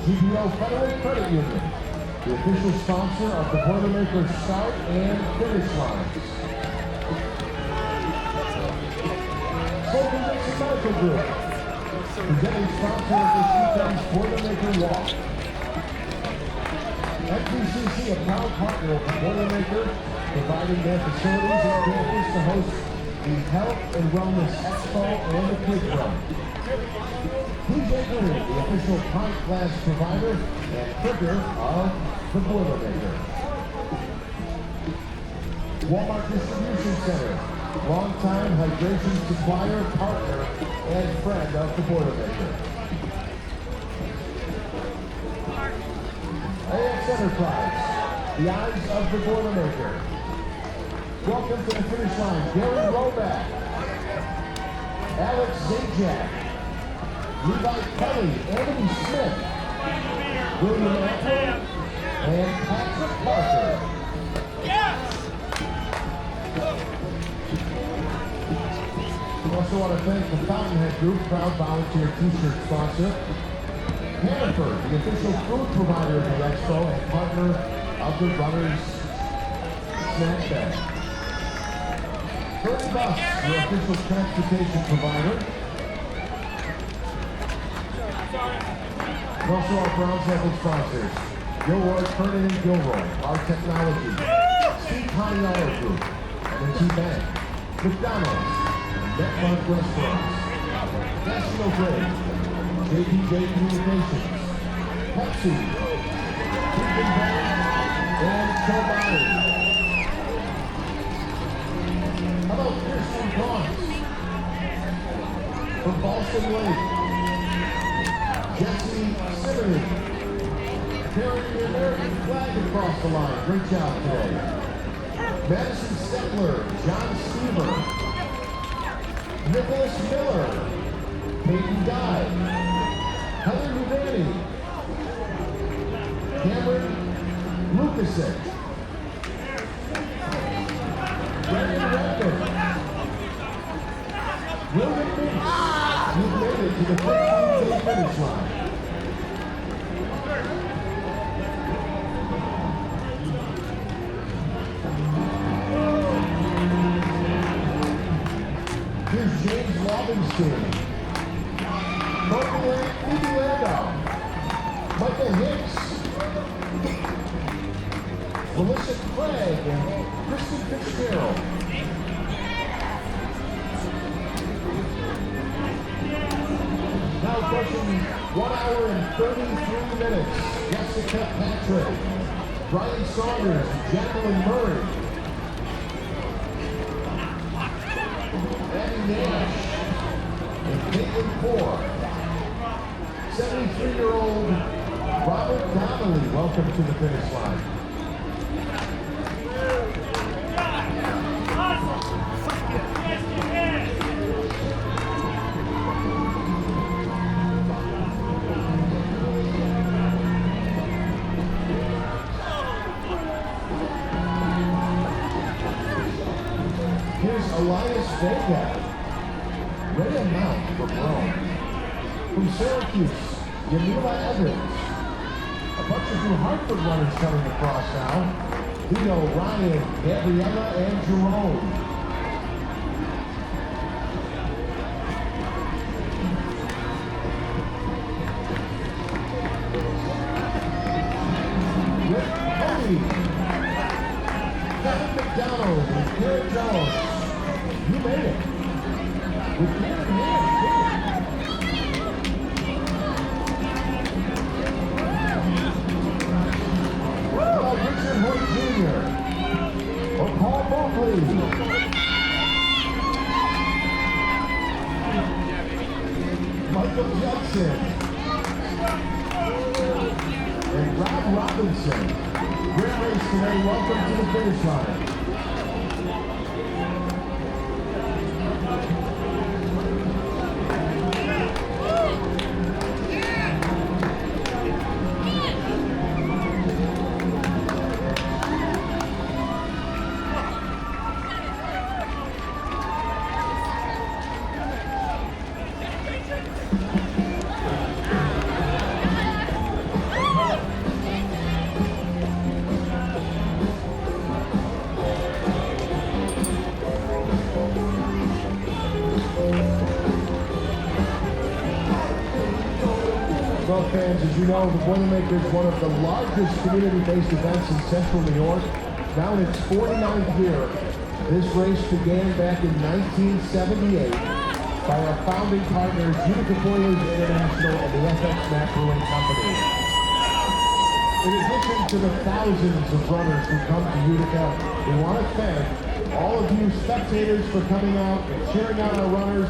GPO Federal Credit Union, the official sponsor of the Boilermaker start and finish lines. Sophie Dixon Medical Group, presenting sponsor of this weekend's Boilermaker Walk. FBCC, a proud partner of the Boilermaker, providing their facilities and campus to host the Health and Wellness Expo and the Kids Run. PJ Green, the official pint glass provider and trigger of the Boilermaker. Walmart Distribution Center, longtime hydration supplier, partner, and friend of the Boilermaker. AX Enterprise, the eyes of the Boilermaker. Welcome to the finish line, Gary Roback, Alex Zajac, Levi Kelly, Anthony Smith, William Apple, and Patrick Parker. Yes! We also want to thank the Fountainhead Group, proud volunteer t-shirt sponsor. Hannaford, the official food provider of the Expo and partner of the Runners Snack Bag. Curtin Bus, your official transportation provider. And also our Brown Sample sponsors, Gilroy, Kernan and Gilroy, Our Technology, Steve Honeyauer Group, M&T Bank, McDonald's, Netmark Restaurants, National Grid, JPJ Communications, Pepsi, Beacon Bank, and Chobani. How about Pearson Prawns? From Boston Lake, Jesse Simmons, carrying the American flag across the line. Great job today. Madison Stetler, John Stever, Nicholas Miller, Peyton Guy, Heather Ruvani, Cameron Lukasik, Brandon Redmond, William Mintz. You've made it to the 15-day finish line. Here's James Robinson, Phoebe Landau, Michael Hicks, Melissa Craig, and Kristen Fitzgerald. Now approaching 1 hour and 33 minutes. Jessica Patrick, Brian Saunders, Jacqueline Murray, Abby Nash, and Caitlin Poor. 73-year-old Robert Donnelly, welcome to the finish line. Here's Elias Vega, Ray Mount from Rome. From Syracuse, Yamila Evans. A bunch of New Hartford runners coming across now. Leo, Ryan, Gabriella, and Jerome. Rick Cody, Kevin McDonald, and Garrett Jones. Richard Hood Jr. or Paul Buckley. Michael Judson. And Rob Robinson. Great race today. Welcome to the finish line. Well, fans, as you know, the Boilermaker is one of the largest community-based events in central New York. Now in its 49th year, this race began back in 1978 by our founding partners, Utica Boilers International and the FX Map Brewing Company. In addition to the thousands of runners who come to Utica, we want to thank all of you spectators for coming out and cheering on our runners,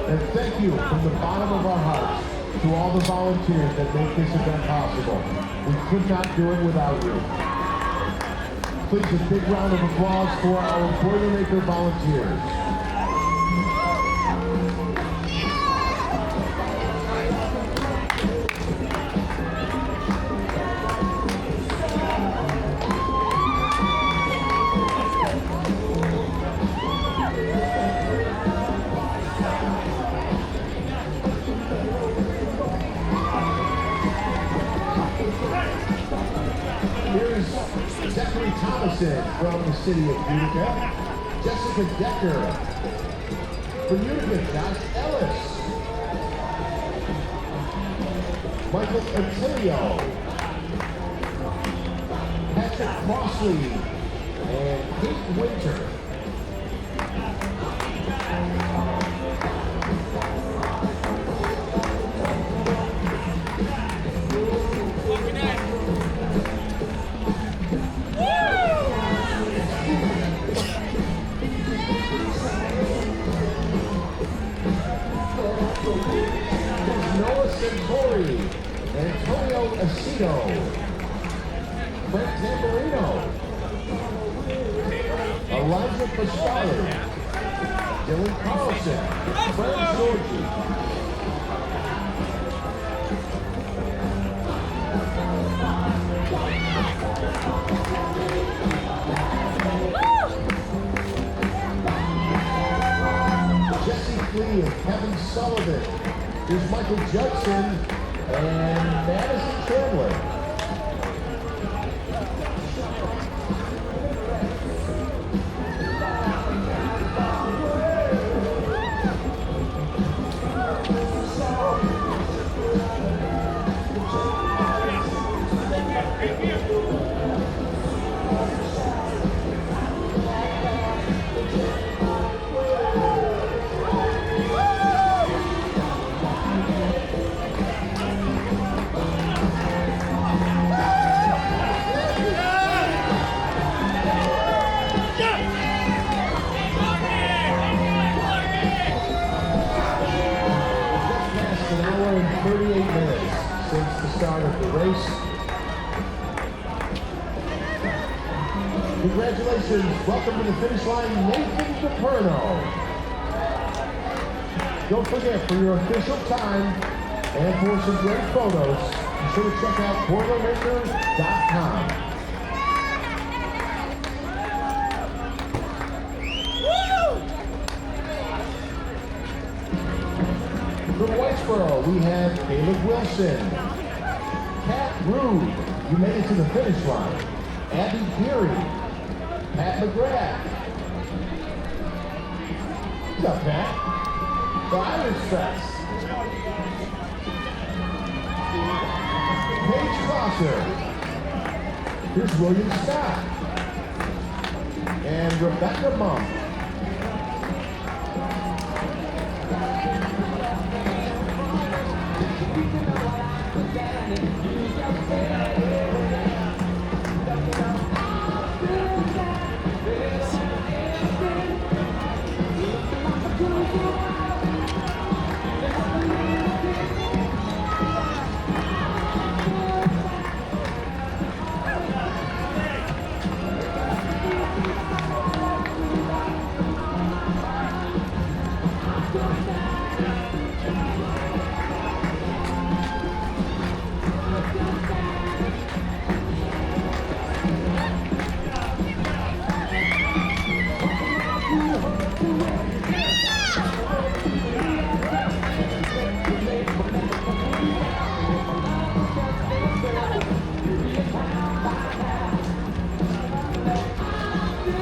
and thank you from the bottom of our hearts to all the volunteers that make this event possible. We could not do it without you. Please, a big round of applause for our Boilermaker volunteers. Here's Zachary Thomason from the city of Utica. Jessica Decker. For Utica, Josh Ellis. Michael Attilio. Patrick Crossley. And Kate Winter. Santori, Antonio Aceto, Frank Zamborino, Elijah Pasquale, Dylan Carlson, Fred Georgie. Jesse Flea and Kevin Sullivan. Here's Michael Judson and Madison Chandler. An hour and 38 minutes since the start of the race. Congratulations, welcome to the finish line, Nathan DePerno. Don't forget, for your official time and for some great photos, be sure to check out Boilermaker.com. From Whitesboro, we have Caleb Wilson. Kat Rude, you made it to the finish line. Abby Geary. Pat McGrath. What's up, Pat? The Irish Fest. Paige Crosser. Here's William Scott. And Rebecca Monk.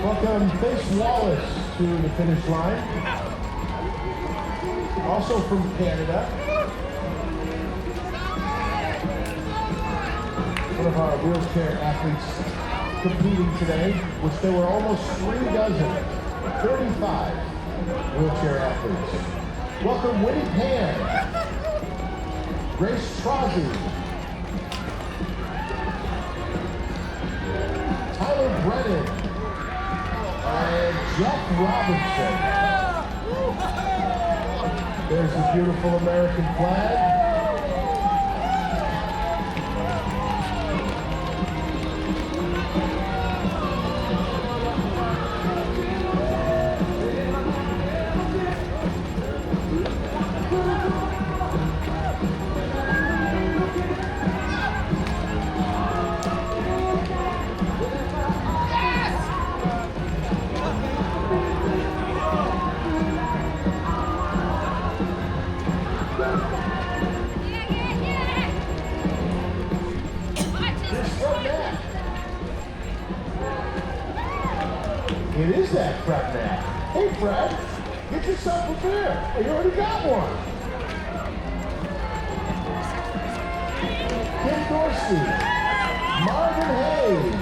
Welcome Face Wallace to the finish line. Also from Canada. One of our wheelchair athletes competing today, which there were almost 35 wheelchair athletes. Welcome Winnie Pan, Grace Trozzi, Tyler Brennan, and Jeff Robinson. There's the beautiful American flag. It is that Fred man. Hey Fred, get yourself a beer. Oh, you already got one. Kim Dorsey, Marvin Hayes.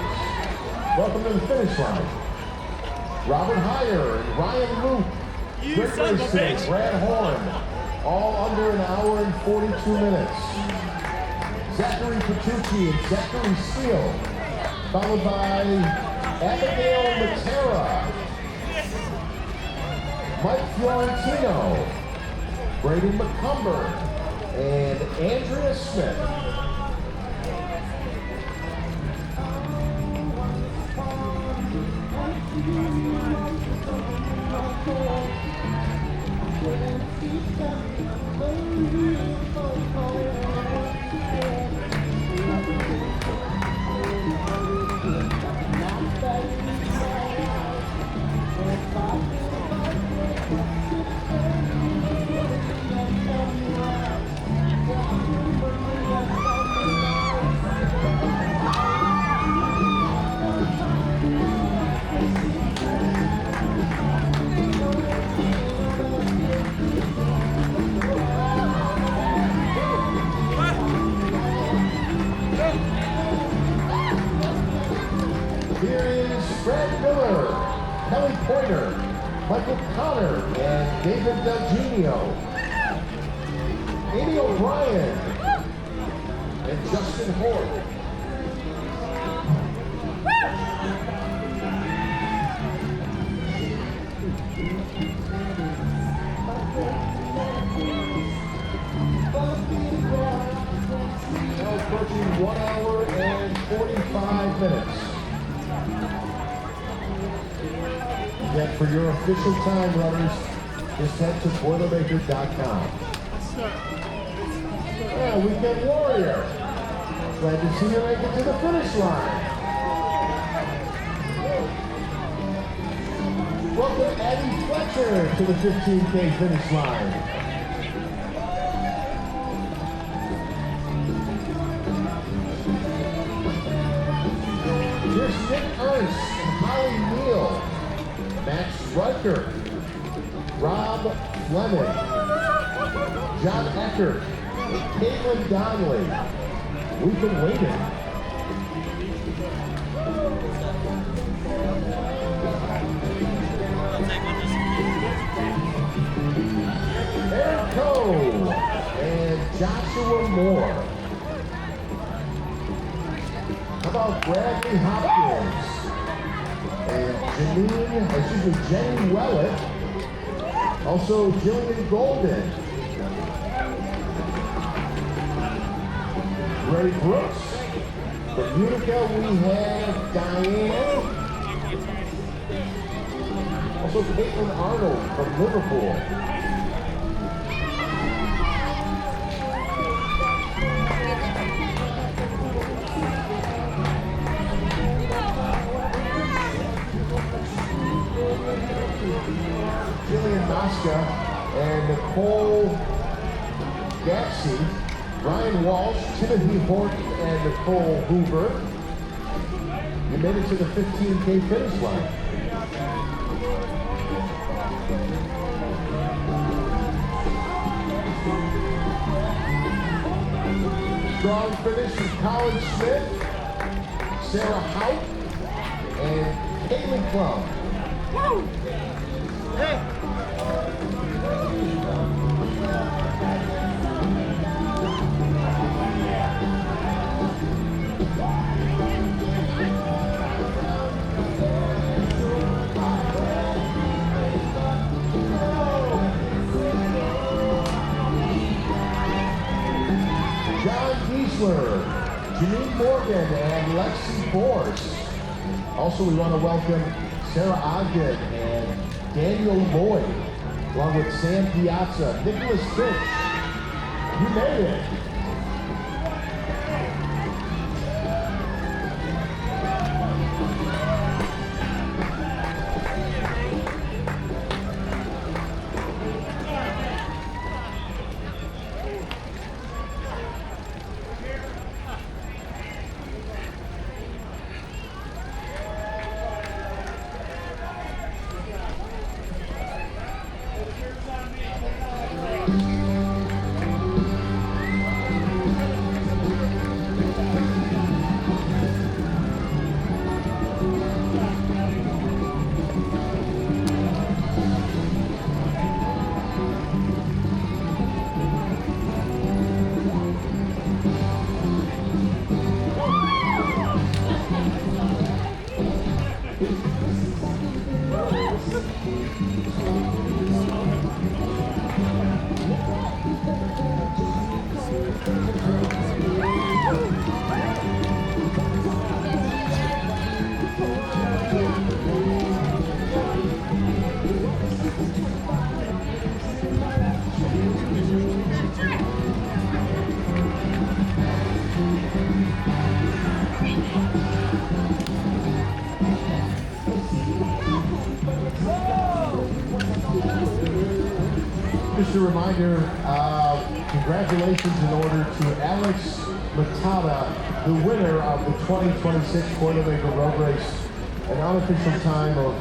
Welcome to the finish line. Robert Heyer and Ryan Luke. Rick Grayson, Brad Horn. All under an hour and 42 minutes. Zachary Petrucci and Zachary Steele. Followed by Abigail Matera, Mike Fiorentino, Brady McCumber, and Andrea Smith. Kelly Pointer, Michael Connor, and David Del Genio. Amy O'Brien, and Justin Hort. Now approaching 1 hour and 45 minutes. Yet for your official time, runners, just head to Boilermaker.com. Yeah, Weekend Warrior. Glad to see you make it to the finish line. Welcome Addie Fletcher to the 15K finish line. Here's Nick Ernst and Holly Neal. Max Riker, Rob Fleming, John Eckert, Caitlin Donnelly. We've been waiting. Eric Coe and Joshua Moore. about Bradley Hopkins and Jenny Wellett, also Jillian Golden, Ray Brooks. From Utica, we have Diane. Also Caitlin Arnold from Liverpool. Jillian Mosca and Nicole Gaxey, Ryan Walsh, Timothy Horton, and Nicole Hoover. You made it to the 15K finish line. Strong finish from Colin Smith, Sarah Hout, and Kaylee Clum. Woo! Hey! John Giesler, Janine Morgan, and Lexi Force. Also, we want to welcome Sarah Ogden and Daniel Lloyd, along with Sam Piazza, Nicholas Finch. You made it. Just a reminder, congratulations in order to Alex Matata, the winner of the 2026 Boilermaker Road Race, an unofficial time of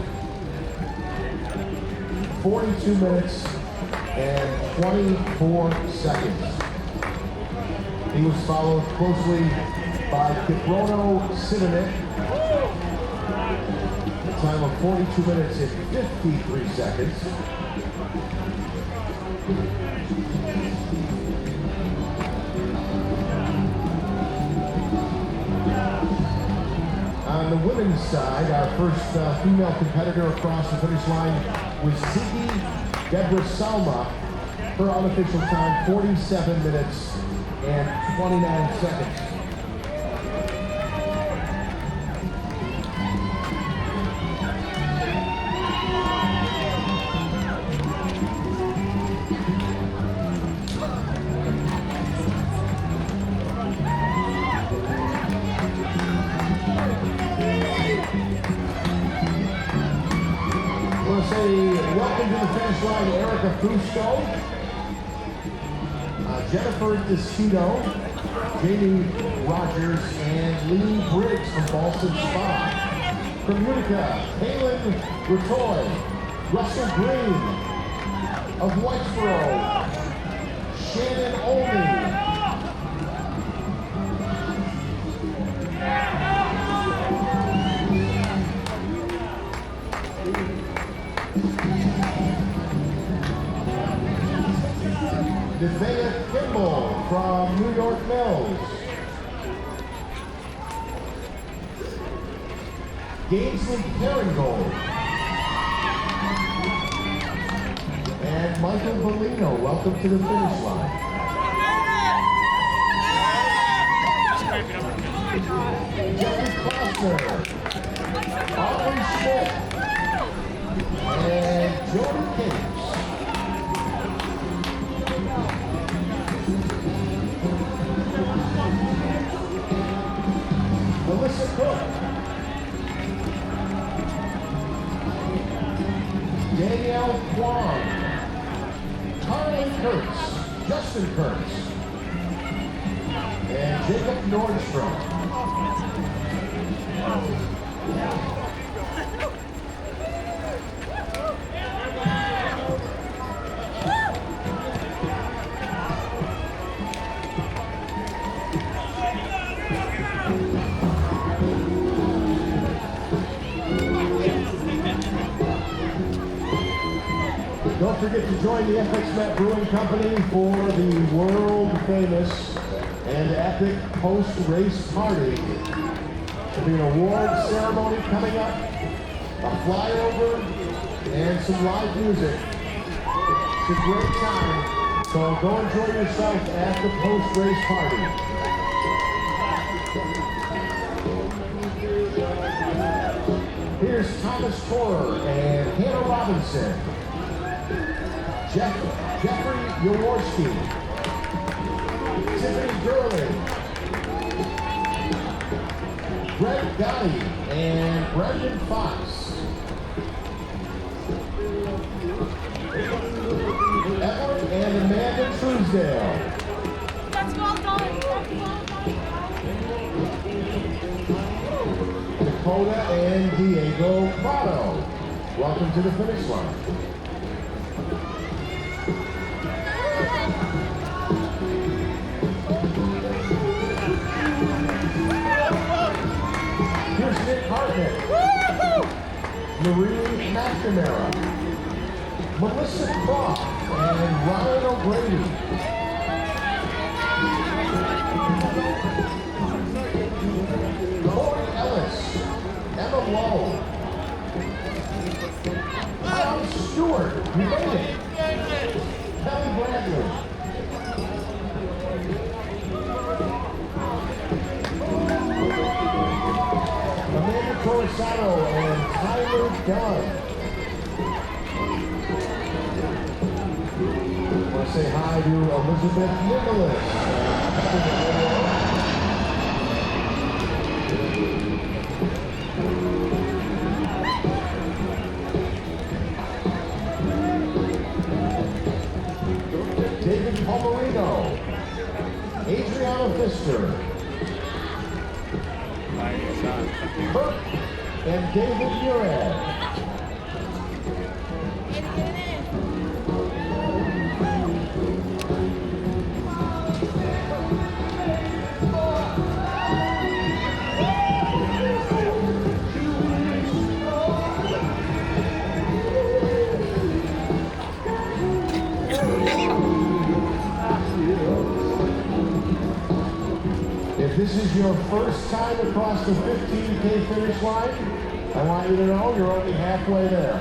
42 minutes and 24 seconds. He was followed closely by Kiprono Simonet, a time of 42 minutes and 53 seconds. On the women's side, our first female competitor across the finish line was Ziggy Deborah Salma. Her unofficial time, 47 minutes and 29 seconds. Welcome to the finish line, Erica Fusco, Jennifer Descudo, Jamie Rogers, and Lee Briggs from Boston Spa. From Utica, Kaylin Ratoy, Russell Green of Whitesboro, Shannon Olney, Devea Kimball from New York Mills. Gainsley Caringold. And Michael Bellino, welcome to the finish line. Jeffrey Klossner, Ollie Schmidt, and Jordan Cates. Melissa Cook, Danielle Kwong, Carly Kurtz, Justin Kurtz, and Jacob Nordstrom. Don't forget to join the FX Met Brewing Company for the world famous and epic post-race party. There'll be an award ceremony coming up, a flyover, and some live music. It's a great time, so go enjoy yourself at the post-race party. Here's Thomas Torer and Hannah Robinson. Jeffrey Jaworski, Tiffany Gurley, Greg Gotti, and Brendan Fox. Edward and Amanda Truesdale. Let's go, going. Dakota and Diego Prado. Welcome to the finish line. Here's Nick Hartnett, Marie McNamara, Melissa Croft, and Ryan O'Grady. Corey Ellis, Emma Lowe, Tom Stewart, you made it. Kelly Bradley. Amanda Corisano and Tyler Dunn. I want to say hi to Elizabeth Nicholas. David Palmerino, Adriana Pfister, Kirk and David Murad. If this is your first time across the 15K finish line, I want you to know you're only halfway there.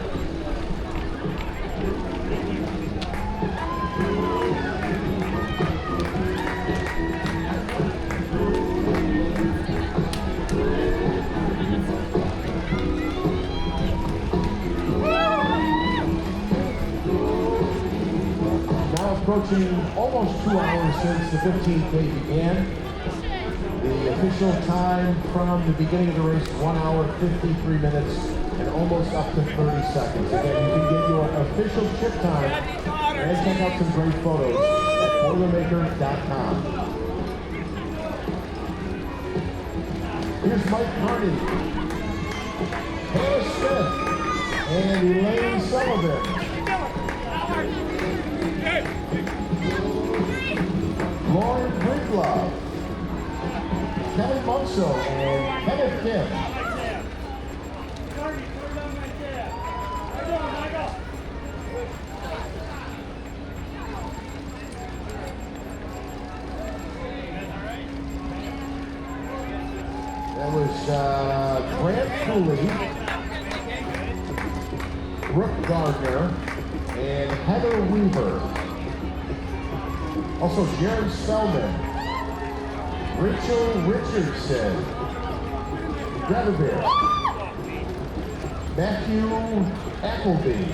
Now approaching almost 2 hours since the 15K began. The official time from the beginning of the race, 1 hour, 53 minutes, and almost up to 30 seconds. Again, you can get your official chip time and check out some great photos at Boilermaker.com. Here's Mike Carney, Hannah Smith, and Elaine Sullivan. Lauren Briglove, Kelly Monso, and Kenneth Kim. That was Grant Cooley, Brooke Gardner, and Heather Weaver. Also Jared Spellman, Rachel Richardson, Gravavere, Matthew Appleby,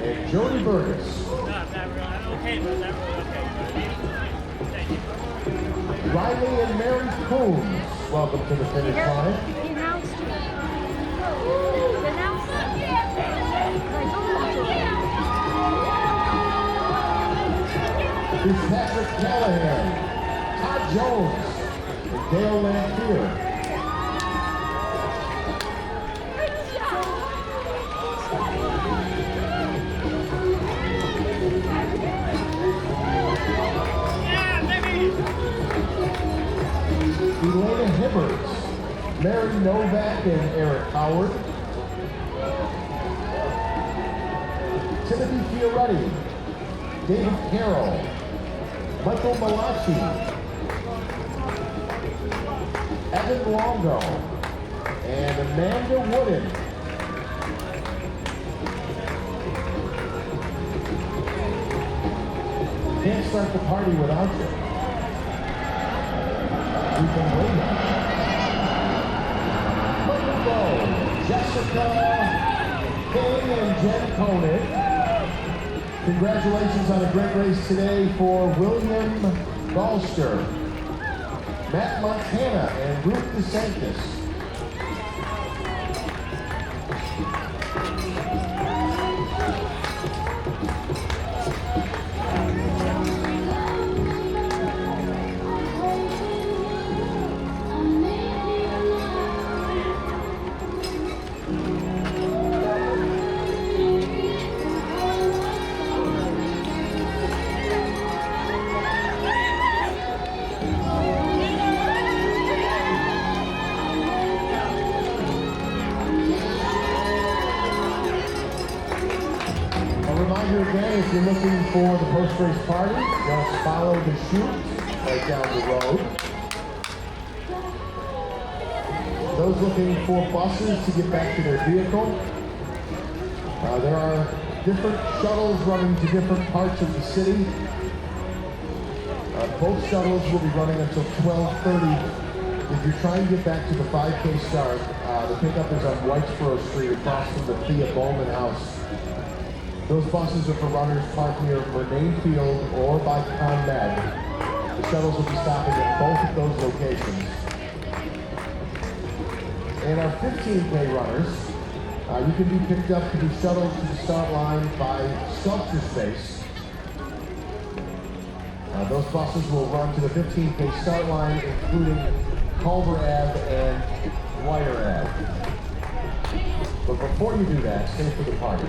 and Jody Burgess. Riley and Mary Coombs, welcome to the finish line. He announced it. He announced it. I told him Here's Patrick Callahan, Todd Jones, and Dale Lamphere. Elena Hibberts, Mary Novak and Eric Howard, Timothy Fioretti, David Carroll, Michael Malachi, Evan Longo, and Amanda Wooden. Can't start the party without you. We've been waiting. Michael, Jessica, King, and Jen Koenig. Congratulations on a great race today for William Gallster, Matt Montana, and Ruth DeSantis. Again, if you're looking for the post-race party, just follow the chute right down the road. Those looking for buses to get back to their vehicle, there are different shuttles running to different parts of the city. Both shuttles will be running until 12:30. If you're trying to get back to the 5K start, the pickup is on Whitesboro Street across from the Thea Bowman House. Those buses are for runners parked near Murnane Field or by ConMed. The shuttles will be stopping at both of those locations. And our 15K runners, you can be picked up to be shuttled to the start line by Sculpture Space. Those buses will run to the 15K start line, including Culver Ave and Wire Ave. But before you do that, stay for the party.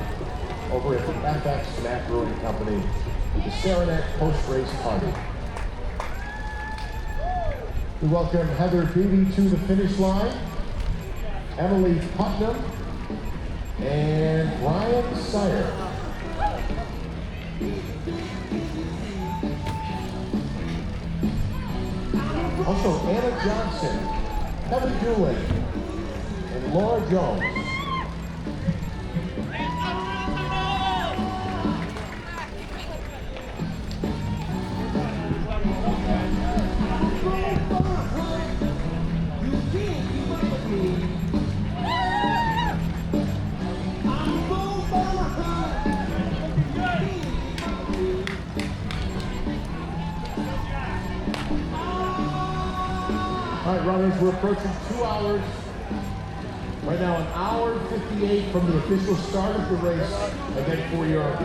Over at the FX Snack Brewing Company, the Saranac Post-Race Party. We welcome Heather Beebe to the finish line, Emily Putnam, and Ryan Sire. Also, Anna Johnson, Heather Doolin, and Laura Jones. All right, runners, we're approaching 2 hours. Right now, 1 hour 58 from the official start of the race. Again, for your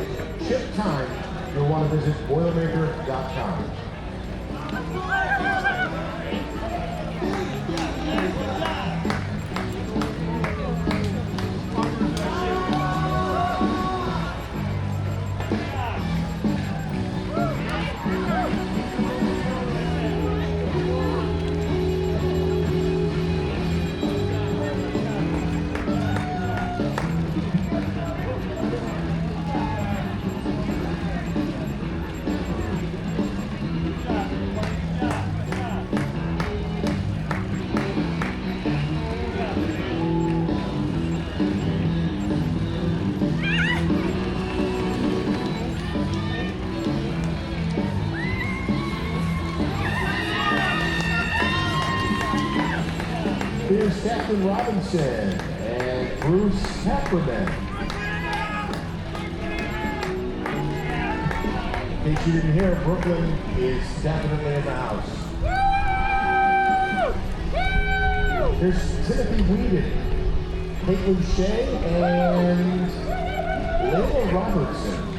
chip time, you'll want to visit Boilermaker.com. Here's Catherine Robinson and Bruce Pepperman. In case you didn't hear, Brooklyn is definitely in the house. Here's Timothy Whedon, Caitlin Shea, and Layla Robertson.